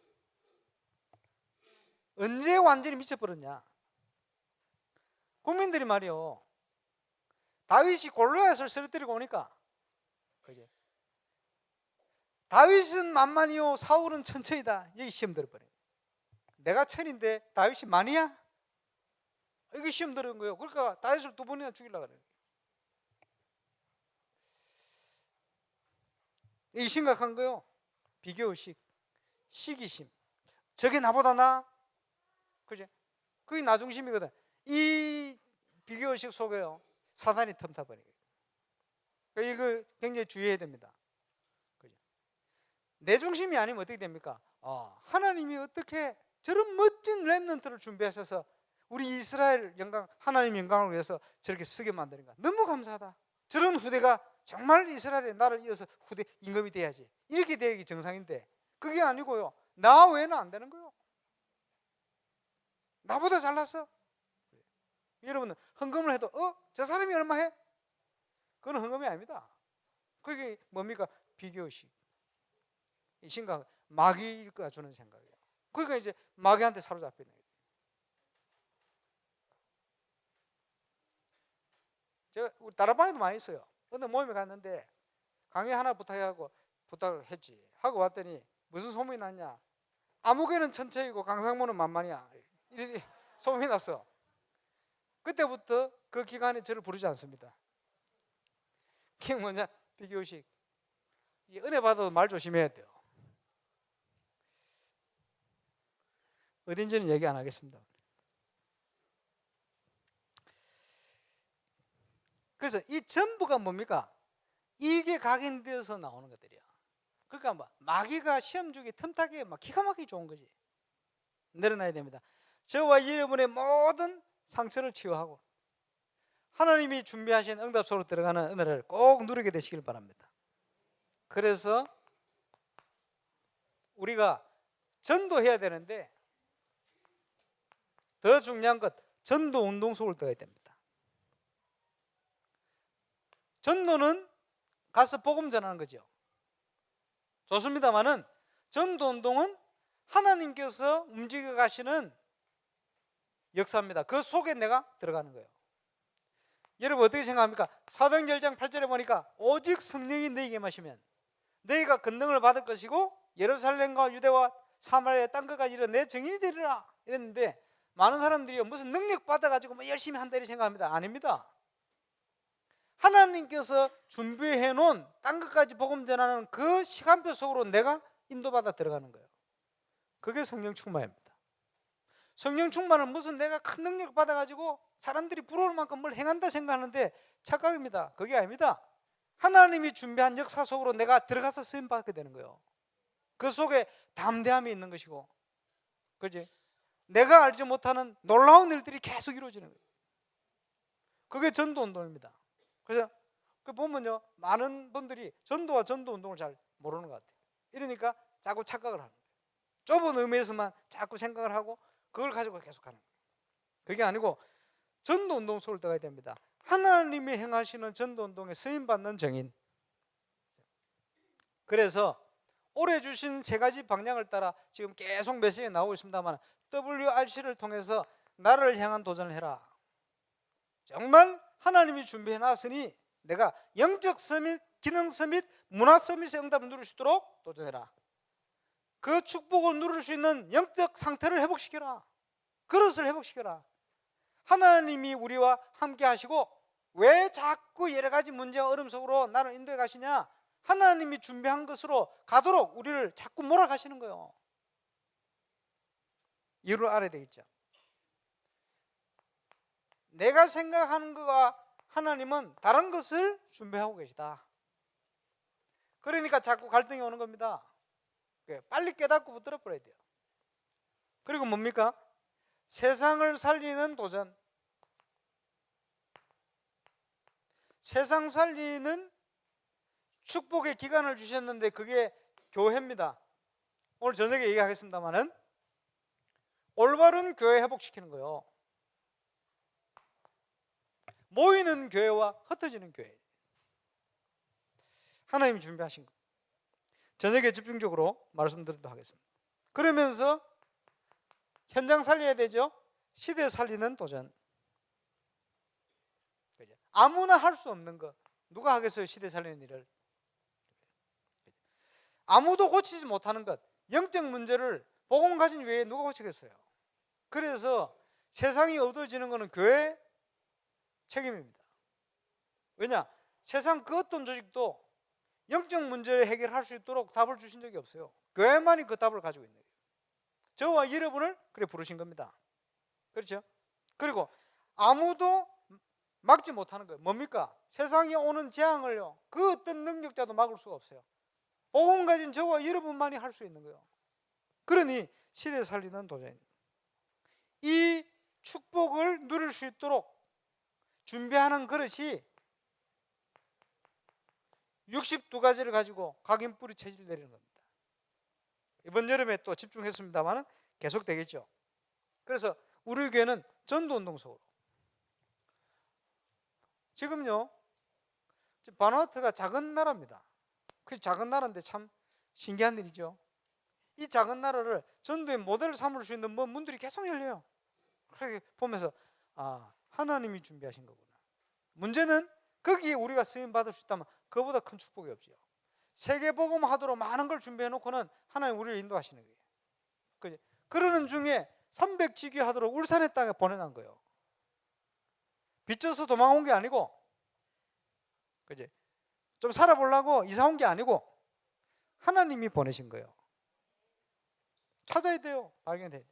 언제 완전히 미쳐버렸냐? 국민들이 말이요 다윗이 골리앗을 쓰러뜨리고 오니까 그지? 다윗은 만만이요 사울은 천천히다. 여기 시험 들어버려요. 내가 천인데 다윗이 만이야? 이게 시험 들은 거예요. 그러니까 다윗을 2번이나 죽이려고 그래요. 이게 심각한 거요. 비교의식, 시기심. 저게 나보다 나? 그지? 그게 나중심이거든. 이 비교의식 속에요. 사단이 틈타버리게. 이거 굉장히 주의해야 됩니다. 그죠? 내 중심이 아니면 어떻게 됩니까? 하나님이 어떻게 저런 멋진 렘넌트를 준비하셔서 우리 이스라엘 영광, 하나님 영광을 위해서 저렇게 쓰게 만드는가? 너무 감사하다. 저런 후대가 정말 이스라엘의 나를 이어서 후대 임금이 돼야지. 이렇게 되기 정상인데 그게 아니고요. 나 외에는 안 되는 거예요. 나보다 잘났어. 여러분은 헌금을 해도 저 사람이 얼마 해? 그건 헌금이 아닙니다. 그게 뭡니까? 비교의식. 심각 마귀가 주는 생각이에요. 그러니까 이제 마귀한테 사로잡히는 거예요. 제가 우리 다락방에도 많이 있어요. 어느 모임에 갔는데 강의 하나 부탁해가지고 부탁을 했지. 하고 왔더니 무슨 소문이 났냐? 아무개는 천체이고 강상모는 만만이야. 이런 소문이 났어. 그때부터 그 기간에 저를 부르지 않습니다. 그게 뭐냐? 비교식. 이 은혜 받아도 말 조심해야 돼요. 어딘지는 얘기 안 하겠습니다. 그래서 이 전부가 뭡니까? 이게 각인되어서 나오는 것들이야. 그러니까 뭐 마귀가 시험 주기 틈타기에 막 기가 막히게 좋은 거지. 내려놔야 됩니다. 저와 여러분의 모든 상처를 치유하고 하나님이 준비하신 응답소로 들어가는 은혜를 꼭 누리게 되시길 바랍니다. 그래서 우리가 전도해야 되는데 더 중요한 것, 전도 운동 속을 들어가야 됩니다. 전도는 가서 복음 전하는 거죠. 좋습니다만은 전도 운동은 하나님께서 움직여 가시는 역사입니다. 그 속에 내가 들어가는 거예요. 여러분 어떻게 생각합니까? 사도행전 1장 8절에 보니까 오직 성령이 너희에게 임하시면 너희가 권능을 받을 것이고 예루살렘과 유대와 사마리아 땅 끝까지 이르러 내 증인이 되리라 이랬는데, 많은 사람들이 무슨 능력 받아가지고 뭐 열심히 한다 이렇게 생각합니다. 아닙니다. 하나님께서 준비해 놓은 땅 끝까지 복음 전하는 그 시간표 속으로 내가 인도받아 들어가는 거예요. 그게 성령 충만입니다. 성령 충만은 무슨 내가 큰 능력을 받아가지고 사람들이 부러울 만큼 뭘 행한다 생각하는데 착각입니다. 그게 아닙니다. 하나님이 준비한 역사 속으로 내가 들어가서 쓰임받게 되는 거예요. 그 속에 담대함이 있는 것이고, 그지? 내가 알지 못하는 놀라운 일들이 계속 이루어지는 거예요. 그게 전도운동입니다. 그래서 보면요, 많은 분들이 전도와 전도운동을 잘 모르는 것 같아요. 이러니까 자꾸 착각을 하는 거예요. 좁은 의미에서만 자꾸 생각을 하고 그걸 가지고 계속하는 거예요. 그게 아니고 전도운동 속을 들어가야 됩니다. 하나님이 행하시는 전도운동에 쓰임받는 증인. 그래서 올해 주신 세 가지 방향을 따라 지금 계속 메시지가 나오고 있습니다만, WRC를 통해서 나를 향한 도전을 해라. 정말 하나님이 준비해 놨으니 내가 영적 서밋, 기능 서밋, 문화 서밋의 응답을 누릴 수 있도록 도전해라. 그 축복을 누릴 수 있는 영적 상태를 회복시켜라. 그릇을 회복시켜라. 하나님이 우리와 함께 하시고 왜 자꾸 여러 가지 문제와 어려움 속으로 나를 인도해 가시냐? 하나님이 준비한 것으로 가도록 우리를 자꾸 몰아가시는 거예요. 이유를 알아야 되겠죠. 내가 생각하는 것과 하나님은 다른 것을 준비하고 계시다. 그러니까 자꾸 갈등이 오는 겁니다. 빨리 깨닫고 붙들어 버려야 돼요. 그리고 뭡니까? 세상을 살리는 도전. 세상 살리는 축복의 기간을 주셨는데 그게 교회입니다. 오늘 저녁에 얘기하겠습니다만은 올바른 교회 회복시키는 거예요. 모이는 교회와 흩어지는 교회. 하나님이 준비하신 거. 저녁에 집중적으로 말씀드리도록 하겠습니다. 그러면서 현장 살려야 되죠. 시대 살리는 도전. 아무나 할 수 없는 거. 누가 하겠어요? 시대 살리는 일을. 아무도 고치지 못하는 것. 영적 문제를 복음 가진 외에 누가 고치겠어요? 그래서 세상이 어두워지는 것은 교회 책임입니다. 왜냐? 세상 그 어떤 조직도 영적 문제를 해결할 수 있도록 답을 주신 적이 없어요. 교회만이 그 답을 가지고 있는 거예요. 저와 여러분을 그래 부르신 겁니다. 그렇죠? 그리고 아무도 막지 못하는 거예요. 뭡니까? 세상에 오는 재앙을요, 그 어떤 능력자도 막을 수가 없어요. 복음 가진 저와 여러분만이 할 수 있는 거예요. 그러니 시대 살리는 도전. 이 축복을 누릴 수 있도록 준비하는 그릇이 62가지를 가지고 각인 뿌리 체질 내리는 겁니다. 이번 여름에 또 집중했습니다만 계속 되겠죠. 그래서 우리 교회는 전도운동 속으로. 지금요, 바누아투가 작은 나라입니다. 그 작은 나라인데 참 신기한 일이죠. 이 작은 나라를 전도의 모델을 삼을 수 있는 문들이 계속 열려요. 그렇게 보면서 하나님이 준비하신 거구나. 문제는 거기에 우리가 쓰임 받을 수 있다면 그보다 큰 축복이 없지요. 세계복음 하도록 많은 걸 준비해 놓고는 하나님 우리를 인도하시는 거예요. 그지? 그러는 중에 300지기 하도록 울산의 땅에 보내놓은 거예요. 빚져서 도망온 게 아니고, 그지? 좀 살아보려고 이사 온 게 아니고 하나님이 보내신 거예요. 찾아야 돼요. 발견해야 돼요.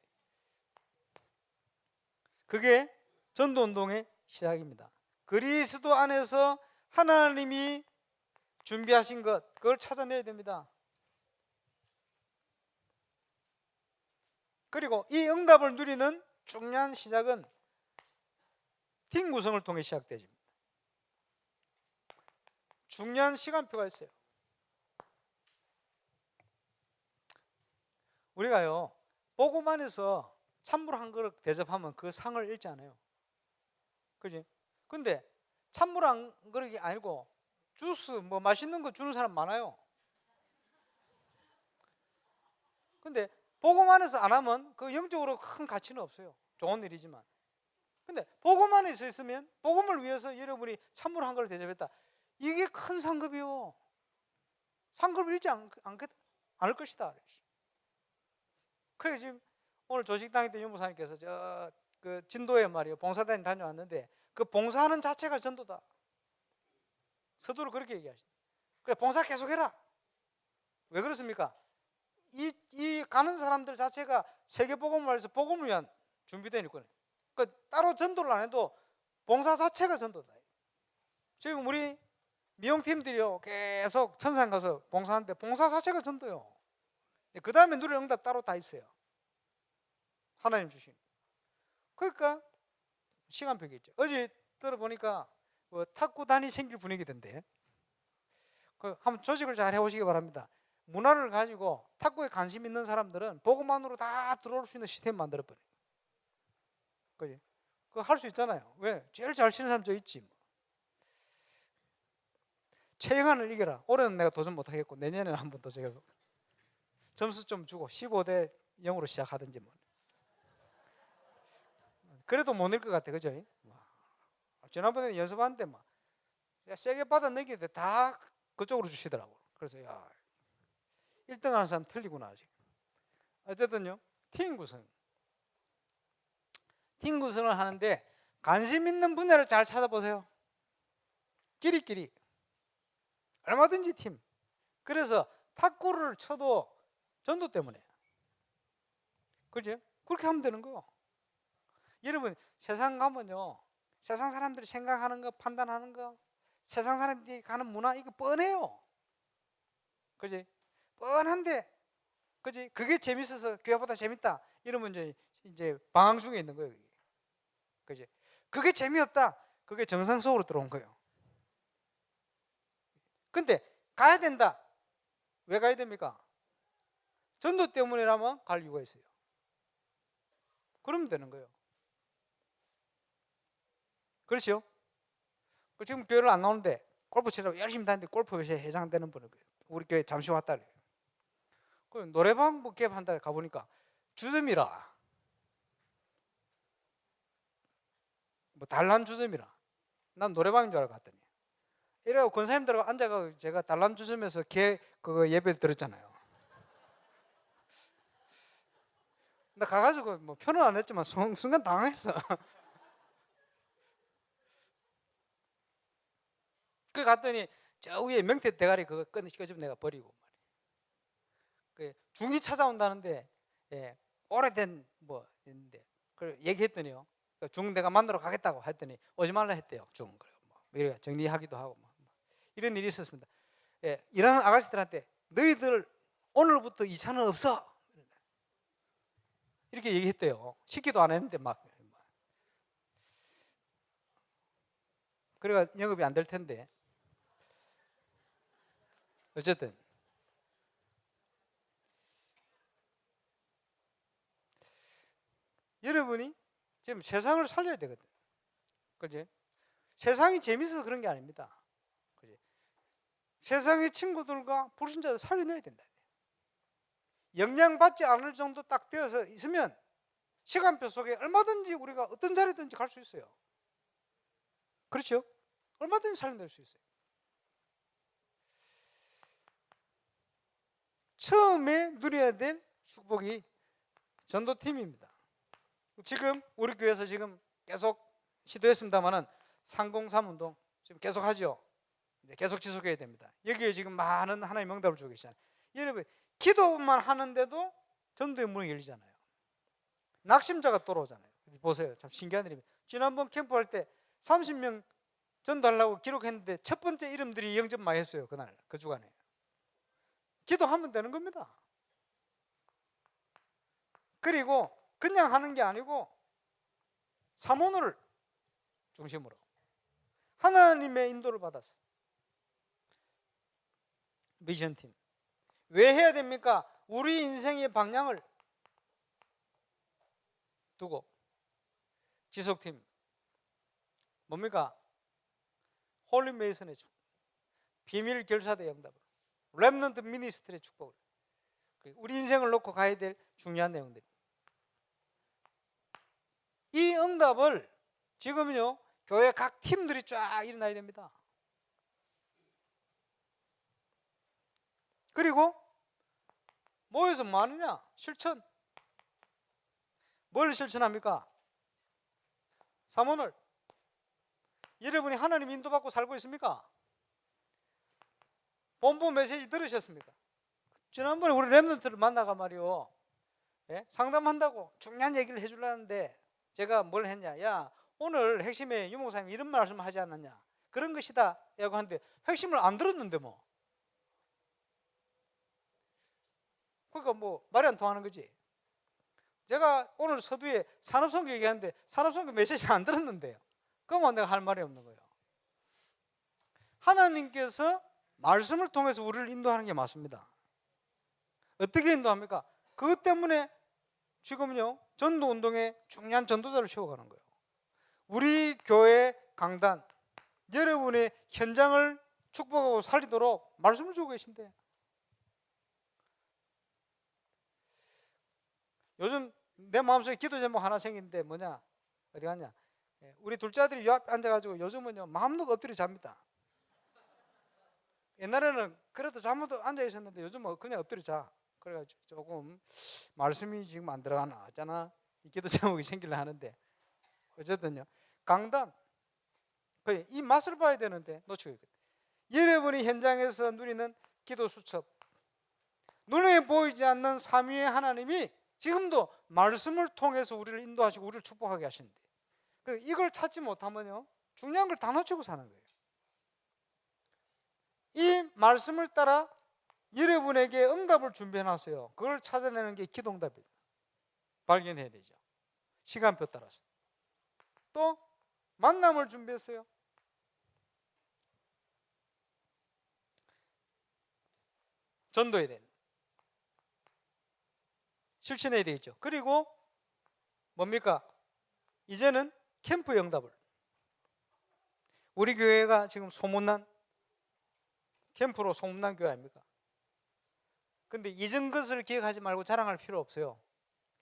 그게 전도운동의 시작입니다. 그리스도 안에서 하나님이 준비하신 것, 그걸 찾아내야 됩니다. 그리고 이 응답을 누리는 중요한 시작은 팀 구성을 통해 시작되집니다. 중요한 시간표가 있어요. 우리가요, 복음안에서 찬물 한 그릇 대접하면 그 상을 잃지 않아요. 그지? 근데 찬물 한 그릇이 아니고 주스 뭐 맛있는 거 주는 사람 많아요. 근데 복음 안에서 안 하면 그 영적으로 큰 가치는 없어요. 좋은 일이지만. 근데 복음 안에서 있으면 복음을 위해서 여러분이 찬물 한 그릇 대접했다. 이게 큰 상급이요. 상급을 잃지 않을 것이다. 그래 지금 오늘 조식당일 때 유무사님께서 그 진도에 말이에요. 봉사단에 다녀왔는데 그 봉사하는 자체가 전도다. 서두를 그렇게 얘기하시다. 그래 봉사 계속해라. 왜 그렇습니까? 이 가는 사람들 자체가 세계복음을 위해서 복음을 위한 준비된 일거든요. 그러니까 따로 전도를 안 해도 봉사 자체가 전도다. 지금 우리 미용팀들이요 계속 천상 가서 봉사하는데 봉사 자체가 전도요. 그 다음에 누릴 응답 따로 다 있어요. 하나님 주신. 그러니까 시간표가 있죠. 어제 들어보니까 탁구단이 생길 분위기던데 한번 조직을 잘 해오시기 바랍니다. 문화를 가지고 탁구에 관심 있는 사람들은 복음만으로 다 들어올 수 있는 시스템 만들어버려요. 그지? 그거 할 수 있잖아요. 왜? 제일 잘 치는 사람 저 있지. 최영환을 이겨라. 올해는 내가 도전 못하겠고 내년에는 한 번 더 제가 점수 좀 주고 15대 0으로 시작하든지 뭐. 그래도 못 낼 것 같아. 그죠? 지난번에 연습하는데 막 세게 받아 내기는데 다 그쪽으로 주시더라고. 그래서 야 1등 하는 사람 틀리구나. 어쨌든요. 팀 구성을 하는데 관심 있는 분야를 잘 찾아보세요. 끼리끼리 얼마든지 팀. 그래서 탁구를 쳐도 전도 때문에. 그죠? 그렇게 하면 되는 거예요. 여러분 세상 가면요, 세상 사람들이 생각하는 거, 판단하는 거, 세상 사람들이 가는 문화 이거 뻔해요. 그지? 뻔한데, 그지? 그게 재밌어서 교회보다 재밌다. 이러면 이제 방황 중에 있는 거예요. 그지? 그게 재미없다. 그게 정상 속으로 들어온 거예요. 근데 가야 된다. 왜 가야 됩니까? 전도 때문이라면 갈 이유가 있어요. 그러면 되는 거예요. 그렇죠? 지금 교회를 안 나오는데 골프 치려고 열심히 다니는데 골프 회장 되는 분은 우리 교회 잠시 왔다 그래요. 노래방 뭐 개업한다 가보니까 주점이라 뭐 단란 주점이라 난 노래방인 줄 알고 갔더니 이래고 권사님들하고 앉아가 제가 단란 주점에서 그거 예배 들었잖아요. 나 가가지고 뭐 표는 안 했지만 순간 당황했어. 그 갔더니 저 위에 명태 대가리 그거 끄집어 내가 버리고 말이야. 중이 찾아온다는데 오래된 뭐 있는데 그 얘기했더니요. 중 내가 만나러 가겠다고 했더니 오지 말라 했대요. 중 뭐 이래 정리하기도 하고 뭐 이런 일이 있었습니다. 일하는 아가씨들한테 너희들 오늘부터 이 차는 없어 이렇게 얘기했대요. 시키도 안 했는데 막 그래가 영업이 안 될 텐데 어쨌든 여러분이 지금 세상을 살려야 되거든. 그지? 세상이 재밌어서 그런 게 아닙니다. 그지? 세상의 친구들과 불신자들 살려내야 된다. 영향받지 않을 정도 딱 되어서 있으면 시간표 속에 얼마든지 우리가 어떤 자리든지 갈 수 있어요. 그렇죠? 얼마든지 살려낼 수 있어요. 처음에 누려야 될 축복이 전도팀입니다. 지금 우리 교회에서 지금 계속 시도했습니다만은 303 운동 지금 계속 하죠. 이제 계속 지속해야 됩니다. 여기에 지금 많은 하나님의 응답을 주고 계시잖아요. 여러분, 기도만 하는데도 전도의 문이 열리잖아요. 낙심자가 돌아오잖아요. 보세요. 참 신기한 일입니다. 지난번 캠프할 때 30명 전도하려고 기록했는데 첫 번째 이름들이 영접 많이 했어요. 그날, 그 주간에. 기도하면 되는 겁니다. 그리고 그냥 하는 게 아니고 사모를 중심으로 하나님의 인도를 받았어요. 미션팀. 왜 해야 됩니까? 우리 인생의 방향을 두고. 지속팀. 뭡니까? 홀리 메이슨의 축복. 비밀 결사대 응답을. 렘넌트 미니스트리의 축복을. 우리 인생을 놓고 가야 될 중요한 내용들. 이 응답을 지금요 교회 각 팀들이 쫙 일어나야 됩니다. 그리고 모여서 뭐 하느냐? 실천. 뭘 실천합니까? 사모를. 여러분이 하나님 인도받고 살고 있습니까? 본부 메시지 들으셨습니까? 지난번에 우리 렘넌트를 만나가 말이요, 예? 상담한다고 중요한 얘기를 해주려는데 제가 뭘 했냐? 야, 오늘 핵심에 유 목사님 이런 말씀 하지 않았냐? 그런 것이다 라고 하는데 핵심을 안 들었는데 뭐. 그러니까 뭐 말이 안 통하는 거지. 제가 오늘 서두에 산업선교 얘기하는데 산업선교 메시지를 안 들었는데요. 그러면 내가 할 말이 없는 거예요. 하나님께서 말씀을 통해서 우리를 인도하는 게 맞습니다. 어떻게 인도합니까? 그것 때문에 지금요 전도운동에 중요한 전도자를 세워가는 거예요. 우리 교회 강단, 여러분의 현장을 축복하고 살리도록 말씀을 주고 계신데, 요즘 내 마음속에 기도 제목 하나 생기는데 뭐냐? 어디 갔냐? 우리 둘째 아들이 요 앞에 앉아가지고 요즘은요 마음도 엎드려 잡니다. 옛날에는 그래도 잠도 앉아 있었는데 요즘은 그냥 엎드려 자. 그래가지고 조금 말씀이 지금 안 들어가나 하잖아. 이 기도 제목이 생기려 하는데 어쨌든요 강단, 이 맛을 봐야 되는데 놓치고 있거든. 여러분이 현장에서 누리는 기도 수첩, 눈에 보이지 않는 삼위의 하나님이 지금도 말씀을 통해서 우리를 인도하시고 우리를 축복하게 하시는데, 이걸 찾지 못하면요 중요한 걸 다 놓치고 사는 거예요. 이 말씀을 따라 여러분에게 응답을 준비해놨어요. 그걸 찾아내는 게 기도응답이에요. 발견해야 되죠. 시간표 따라서. 또 만남을 준비했어요. 전도해야 되는, 실천해야 되겠죠. 그리고 뭡니까? 이제는 캠프 응답을. 우리 교회가 지금 소문난 캠프로 소문난 교회 아닙니까? 근데 이전 것을 기억하지 말고 자랑할 필요 없어요.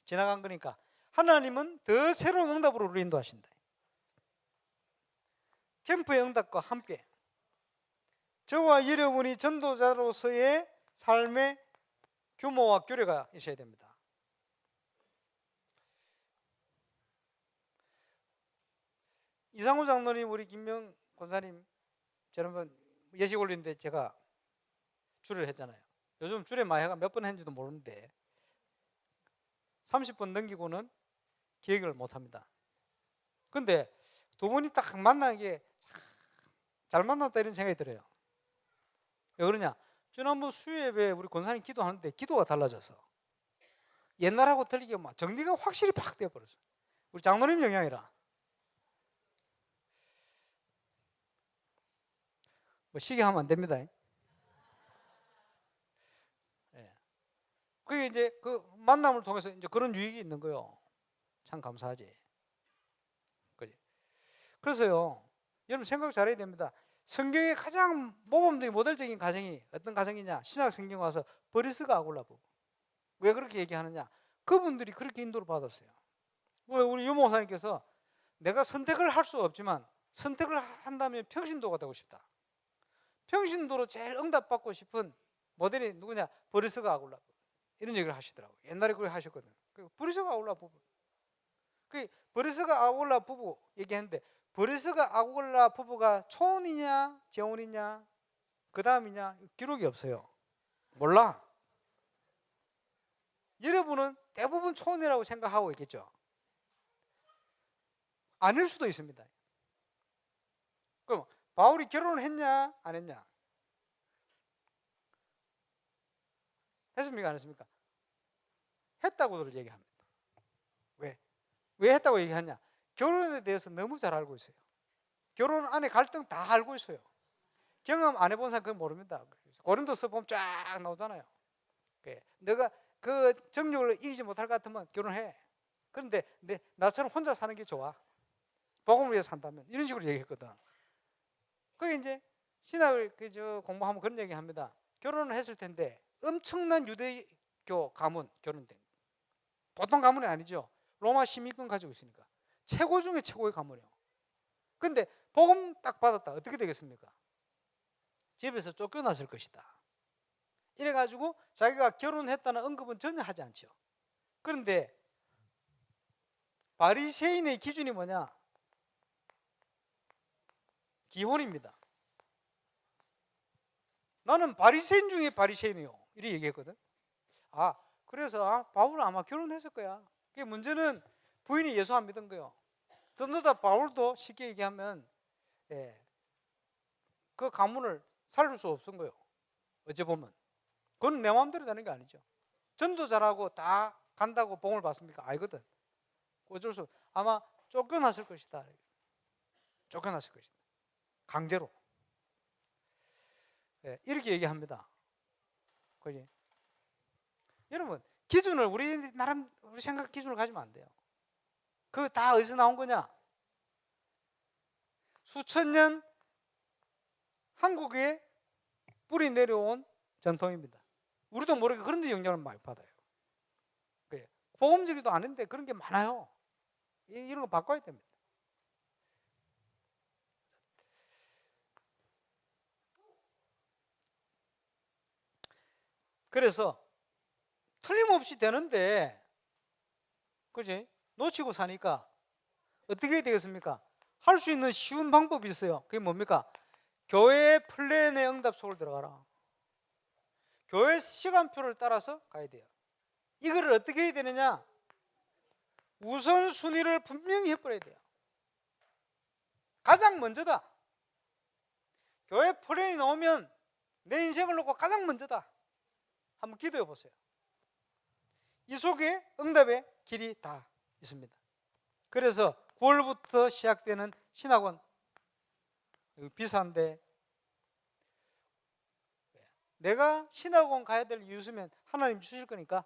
지나간 거니까. 하나님은 더 새로운 응답으로 우리를 인도하신다. 캠프의 응답과 함께 저와 여러분이 전도자로서의 삶의 규모와 규례가 있어야 됩니다. 이상우 장로님, 우리 김명 권사님, 저는 예식 올리는데 제가 주례를 했잖아요. 요즘 주례 마해가 몇 번 했는지도 모르는데 30번 넘기고는 기억을 못합니다. 근데 두 분이 딱 만나는 게 잘 만났다 이런 생각이 들어요. 왜 그러냐? 지난번 수요예배 우리 권사님 기도하는데 기도가 달라져서 옛날하고 틀리게 막 정리가 확실히 팍 되어버렸어요. 우리 장로님 영향이라. 뭐 시기 하면 안 됩니다. 예. 그게 이제 그 만남을 통해서 이제 그런 유익이 있는 거예요. 참 감사하지. 그지? 그래서요, 여러분 생각 잘해야 됩니다. 성경의 가장 모범적인 모델적인 가정이 어떤 가정이냐? 신약 성경 와서 버리스가 아굴라 부부. 왜 그렇게 얘기하느냐? 그분들이 그렇게 인도를 받았어요. 우리 유 목사님께서 내가 선택을 할 수 없지만 선택을 한다면 평신도가 되고 싶다. 평신도로 제일 응답받고 싶은 모델이 누구냐? 버리스가 아굴라 이런 얘기를 하시더라고요. 옛날에 그렇게 하셨거든요. 버리스가 아굴라 부부. 그 버리스가 아굴라 부부 얘기했는데 버리스가 아굴라 부부가 초혼이냐 재혼이냐 그 다음이냐 기록이 없어요. 몰라. 여러분은 대부분 초혼이라고 생각하고 있겠죠. 아닐 수도 있습니다. 그럼 바울이 결혼을 했냐 안 했냐? 했습니까 안 했습니까? 했다고들 얘기합니다. 왜 했다고 얘기하냐? 결혼에 대해서 너무 잘 알고 있어요. 결혼 안에 갈등 다 알고 있어요. 경험 안 해본 사람 그건 모릅니다. 고린도서 보면 쫙 나오잖아요. 너가 그 정욕을 이기지 못할 것 같으면 결혼해. 그런데 나처럼 혼자 사는 게 좋아. 복음을 위해서 산다면 이런 식으로 얘기했거든. 그게 이제 신학을 공부하면 그런 얘기합니다. 결혼을 했을 텐데 엄청난 유대교 가문 결혼된 보통 가문이 아니죠. 로마 시민권 가지고 있으니까 최고 중에 최고의 가문이에요. 근데 복음 딱 받았다. 어떻게 되겠습니까? 집에서 쫓겨났을 것이다. 이래가지고 자기가 결혼했다는 언급은 전혀 하지 않죠. 그런데 바리새인의 기준이 뭐냐? 기혼입니다. 나는 바리새인 중에 바리새인이요. 이렇게 얘기했거든. 그래서 바울은 아마 결혼했을 거야. 그게 문제는 부인이 예수 안 믿은 거예요. 전도다 바울도 쉽게 얘기하면 그 가문을 살릴 수 없은 거예요. 어째 보면 그건 내 마음대로 되는 게 아니죠. 전도 잘하고 다 간다고 복을 받습니까? 알거든. 어쩔 수 아마 쫓겨났을 것이다. 쫓겨났을 것이다. 강제로. 이렇게 얘기합니다. 그지? 여러분 기준을 우리 생각 기준을 가지면 안 돼요. 그거 다 어디서 나온 거냐? 수천 년 한국에 뿌리 내려온 전통입니다. 우리도 모르게 그런 데 영향을 많이 받아요. 보험적이도 아닌데 그런 게 많아요. 이런 거 바꿔야 됩니다. 그래서 틀림없이 되는데 그지? 놓치고 사니까 어떻게 되겠습니까? 할 수 있는 쉬운 방법이 있어요. 그게 뭡니까? 교회 플랜의 응답 속으로 들어가라. 교회 시간표를 따라서 가야 돼요. 이거를 어떻게 해야 되느냐? 우선순위를 분명히 해버려야 돼요. 가장 먼저다. 교회 플랜이 나오면 내 인생을 놓고 가장 먼저다. 한번 기도해 보세요. 이 속에 응답의 길이 다 있습니다. 그래서 9월부터 시작되는 신학원 비싼데 내가 신학원 가야 될 이유 있으면 하나님 주실 거니까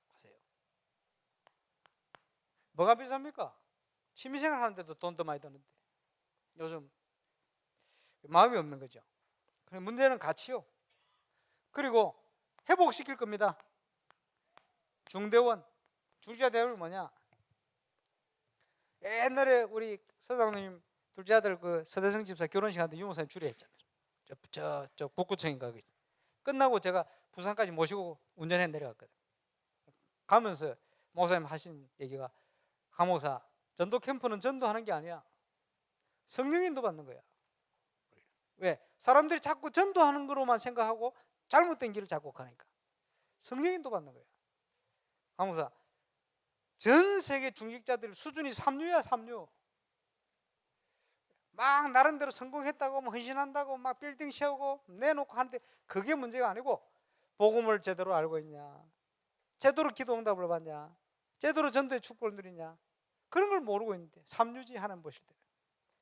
가세요. 뭐가 비쌉니까? 취미생활 하는데도 돈 더 많이 드는데 요즘 마음이 없는 거죠. 문제는 가치요. 그리고 회복시킬 겁니다. 중대원, 중지자 대원이 뭐냐? 옛날에 우리 서장님 둘째 아들 그 서대성 집사 결혼식 하는데 유목사님 주례했잖아요. 저 북구청인가 끝나고 제가 부산까지 모시고 운전해 내려갔거든. 가면서 목사님 하신 얘기가 강목사 전도 캠프는 전도하는 게 아니야. 성령 인도 받는 거야. 왜? 사람들이 자꾸 전도하는 거로만 생각하고 잘못된 길을 자꾸 가니까 성령 인도 받는 거야. 강목사 전 세계 중직자들 수준이 삼류야. 삼류. 막 나름대로 성공했다고 헌신한다고 막 빌딩 세우고 내놓고 하는데 그게 문제가 아니고 복음을 제대로 알고 있냐, 제대로 기도 응답을 받냐, 제대로 전도의 축복을 누리냐, 그런 걸 모르고 있는데 삼류지 하나님 보실 때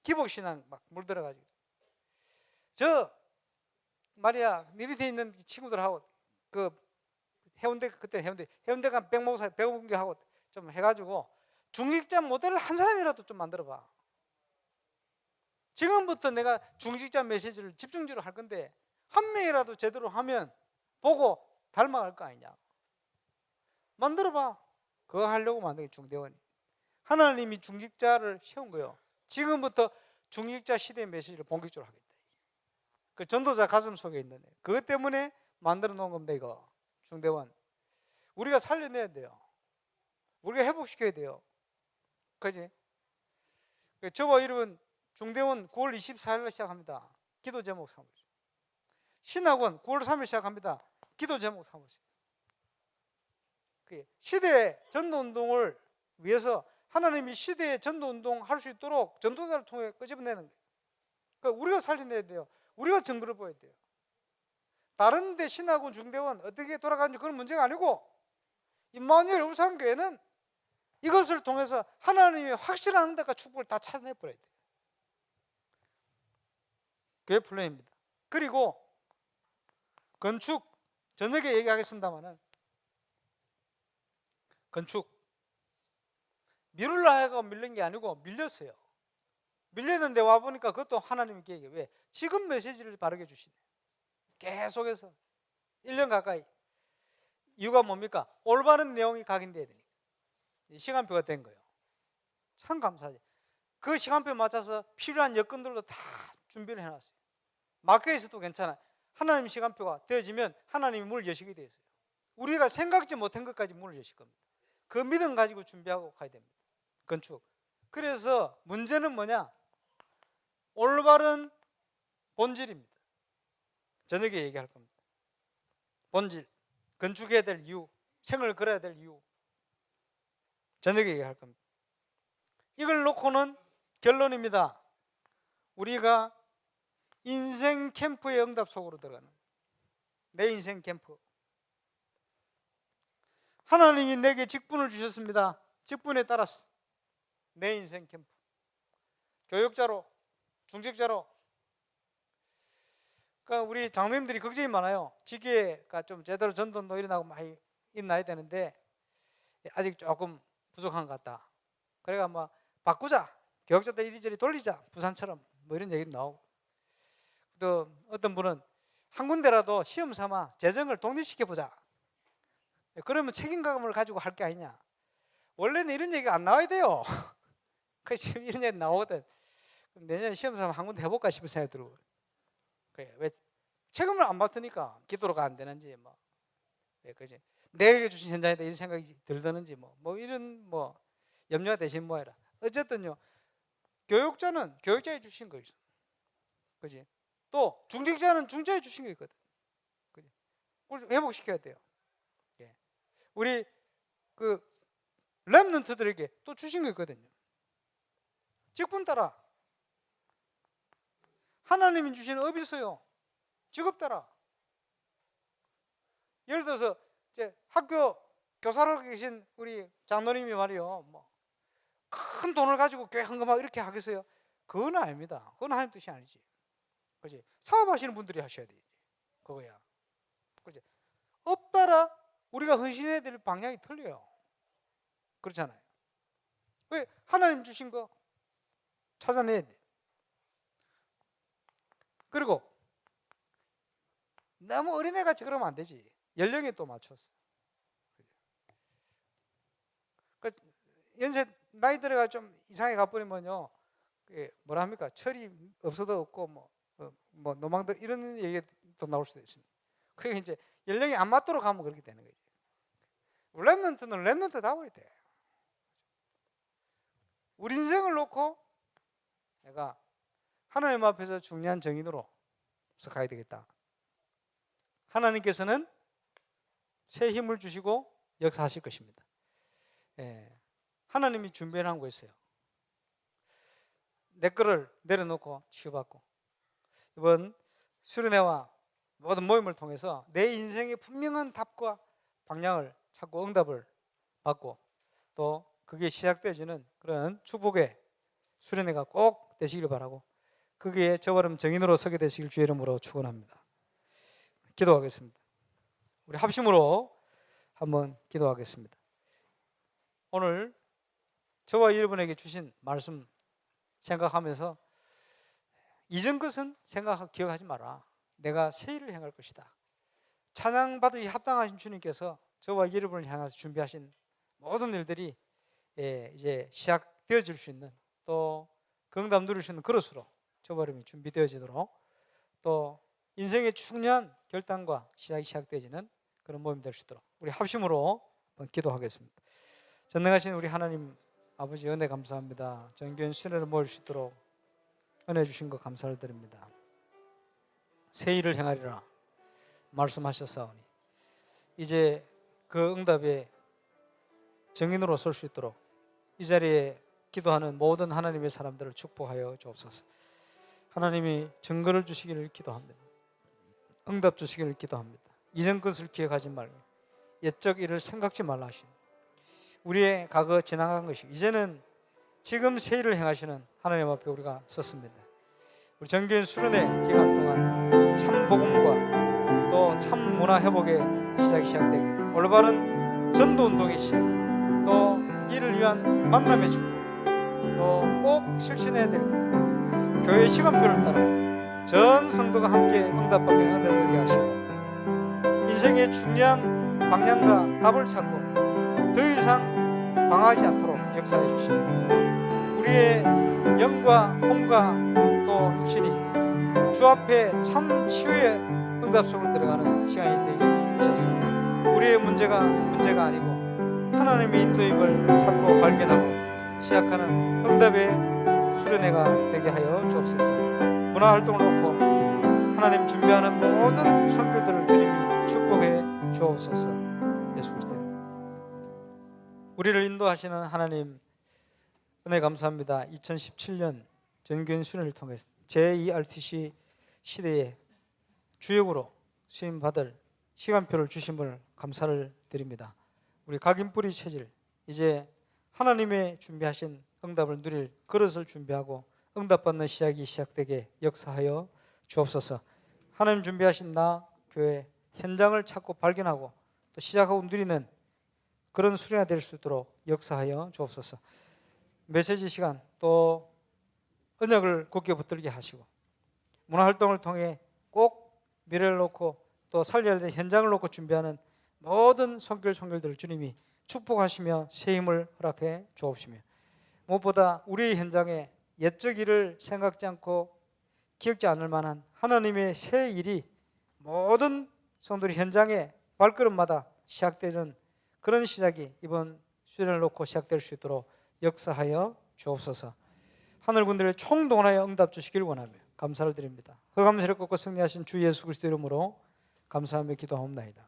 기복신앙 막 물들어가지고 저 말이야 네 밑에 있는 친구들하고 그 해운대 그때 해운대가 백목사 백운교하고 좀 해가지고 중직자 모델을 한 사람이라도 좀 만들어봐. 지금부터 내가 중직자 메시지를 집중적으로 할 건데 한 명이라도 제대로 하면 보고 닮아갈 거 아니냐. 만들어봐. 그거 하려고 만든 게 중대원이. 하나님이 중직자를 세운 거예요. 지금부터 중직자 시대의 메시지를 본격적으로 하겠다. 그 전도자 가슴 속에 있는 그것 때문에 만들어 놓은 겁니다. 이거 중대원 우리가 살려내야 돼요. 우리가 회복시켜야 돼요. 그지? 저와 이름은 중대원 9월 24일 시작합니다. 기도 제목 삼으세요. 신학원 9월 3일 시작합니다. 기도 제목 삼으세요. 시대의 전도운동을 위해서 하나님이 시대의 전도운동 할 수 있도록 전도자를 통해 끄집어내는 거예요. 그러니까 우리가 살려내야 돼요. 우리가 증거를 보여야 돼요. 다른 데 신학원 중대원 어떻게 돌아가는지 그런 문제가 아니고 임마누엘 울산교회는 이것을 통해서 하나님의 확실한 응답과 축복을 다 찾아내버려야 돼요. 교회 플랜입니다. 그리고 건축 저녁에 얘기하겠습니다만은 건축 미룰라 해가 밀린 게 아니고 밀렸어요. 밀렸는데 와보니까 그것도 하나님의 계획이에요. 왜? 지금 메시지를 바르게 주시네. 계속해서 1년 가까이. 이유가 뭡니까? 올바른 내용이 각인돼야 되니까. 시간표가 된 거예요. 참 감사하지. 그 시간표에 맞춰서 필요한 여건들도 다 준비를 해놨어요. 마크에서도 괜찮아요. 하나님 시간표가 되어지면 하나님이 문을 여시게 되어 있어요. 우리가 생각지 못한 것까지 문을 여실 겁니다. 그 믿음 가지고 준비하고 가야 됩니다. 건축. 그래서 문제는 뭐냐? 올바른 본질입니다. 저녁에 얘기할 겁니다. 본질. 건축해야 될 이유. 생을 걸어야 될 이유. 저녁에 얘기할 겁니다. 이걸 놓고는 결론입니다. 우리가 인생 캠프의 응답 속으로 들어가는 내 인생 캠프. 하나님이 내게 직분을 주셨습니다. 직분에 따라서 내 인생 캠프. 교역자로, 중직자로. 그러니까 우리 장로님들이 걱정이 많아요. 지계가 좀 제대로 전도도 일어나고 많이 일어나야 되는데 아직 조금 부족한 것 같다. 그래가 뭐 바꾸자. 교역자들 이리저리 돌리자. 부산처럼 뭐 이런 얘기도 나오고. 또 어떤 분은 한 군데라도 시험 삼아 재정을 독립시켜보자. 그러면 책임감을 가지고 할 게 아니냐. 원래는 이런 얘기가 안 나와야 돼요. 그래서 이런 얘기 나오거든. 내년에 시험 삼아 한 군데 해볼까 싶은 생각이 들고. 그래. 왜 책임을 안 맡으니까 기도로가 안 되는지 뭐. 왜 그지? 내게 주신 현장에다 이런 생각이 들드는지 뭐 이런 뭐 염려가 되신 뭐해라. 어쨌든요. 교육자는 교육자에 주신 거 있어. 그지? 또 중직자는 중자에 주신 게 있거든. 그지? 우리 회복시켜야 돼요. 예. 우리 그 렘넌트들에게 또 주신 게 있거든요. 직분 따라. 하나님이 주신 업이 있어요. 직업 따라. 예를 들어서 이제 학교 교사로 계신 우리 장로님이 말이요, 뭐 큰 돈을 가지고 교회 헌금하고 이렇게 하겠어요? 그건 아닙니다. 그건 하나님 뜻이 아니지. 그지? 사업하시는 분들이 하셔야 되지. 그거야. 그지? 업 따라 우리가 헌신해야 될 방향이 틀려요. 그렇잖아요. 왜? 하나님 주신 거 찾아내야 돼. 그리고 너무 어린애같이 그러면 안 되지. 연령에 또 맞춰서. 연세 나이 들어가 좀 이상하게 가버리면요, 뭐라 합니까? 철이 없어도 없고 뭐 노망들 이런 얘기도 나올 수도 있습니다. 그게 이제 연령이 안 맞도록 하면 그렇게 되는 거죠. 렘넌트는 렘넌트다워야 돼. 우리 인생을 놓고 내가 하나님 앞에서 중요한 정인으로서 가야 되겠다. 하나님께서는 새 힘을 주시고 역사하실 것입니다. 예. 하나님이 준비해놓은 거 있어요. 내 거를 내려놓고 치유받고, 이번 수련회와 모든 모임을 통해서 내 인생의 분명한 답과 방향을 찾고 응답을 받고, 또 그게 시작되어지는 그런 축복의 수련회가 꼭 되시기를 바라고, 거기에 저처럼 정인으로 서게 되시길 주의 이름으로 축원합니다. 기도하겠습니다. 우리 합심으로 한번 기도하겠습니다. 오늘 저와 여러분에게 주신 말씀 생각하면서 이전 것은 생각하고 기억하지 마라. 내가 새 일을 행할 것이다. 찬양받으시 합당하신 주님께서 저와 여러분을 향해서 준비하신 모든 일들이 이제 시작되어질 수 있는, 또 그 응답 누릴 수 있는 그릇으로 저 발음이 준비되어지도록, 또 인생의 중요한 결단과 시작이 시작되어지는 그런 모임이 될 수 있도록 우리 합심으로 한번 기도하겠습니다. 전능하신 우리 하나님 아버지, 은혜 감사합니다. 정교인 순회를 모일 수 있도록 은혜 주신 것 감사를 드립니다. 새 일을 행하리라 말씀하셨사오니 이제 그 응답의 증인으로 설 수 있도록 이 자리에 기도하는 모든 하나님의 사람들을 축복하여 주옵소서. 하나님이 증거를 주시기를 기도합니다. 응답 주시기를 기도합니다. 이전 것을 기억하지 말고 옛적 일을 생각지 말라 하시니, 우리의 과거 지나간 것이 이제는 지금 새 일을 행하시는 하나님 앞에 우리가 섰습니다. 우리 정교인 수련회 기간 동안 참 복음과 또 참 문화 회복의 시작이 시작되고, 올바른 전도 운동의 시작, 또 이를 위한 만남의 주, 또 꼭 실천해야 될 교회 시간표를 따라 전 성도가 함께 응답받게 은혜를 누리게 하시고, 인생의 중요한 방향과 답을 찾고 더 이상 방황하지 않도록 역사해 주시고, 우리의 영과 몸과 또 육신이 주 앞에 참 치유의 응답 속으로 들어가는 시간이 되게 하셔서 우리의 문제가 아니고 하나님의 인도임을 찾고 발견하고 시작하는 응답의 수련회가 되게 하여 주옵소서. 문화활동을 놓고 하나님 준비하는 모든 선교들을 주님이 축복해 주옵소서. 예수 그리스도 우리를 인도하시는 하나님, 은혜 감사합니다. 2017년 정교인 수련을 통해서 제2RTC 시대에 주역으로 수임받을 시간표를 주심을 감사를 드립니다. 우리 각인뿌리 체질, 이제 하나님의 준비하신 응답을 누릴 그릇을 준비하고 응답받는 시작이 시작되게 역사하여 주옵소서. 하나님 준비하신 나 교회 현장을 찾고 발견하고 또 시작하고 누리는 그런 수련회가 될 수 있도록 역사하여 주옵소서. 메시지 시간 또 언약을 굳게 붙들게 하시고, 문화활동을 통해 꼭 미래를 놓고 또 살려야 될 현장을 놓고 준비하는 모든 손길들을 주님이 축복하시며 새 힘을 허락해 주옵시며, 무엇보다 우리의 현장에 옛적 일을 생각지 않고 기억지 않을 만한 하나님의 새 일이 모든 성도들 현장에 발걸음마다 시작되는 그런 시작이 이번 수련을 놓고 시작될 수 있도록 역사하여 주옵소서. 하늘군들을 총동원하여 응답 주시길 원하며 감사를 드립니다. 흑암세를 꺾고 승리하신 주 예수 그리스도 이름으로 감사하며 기도하옵나이다.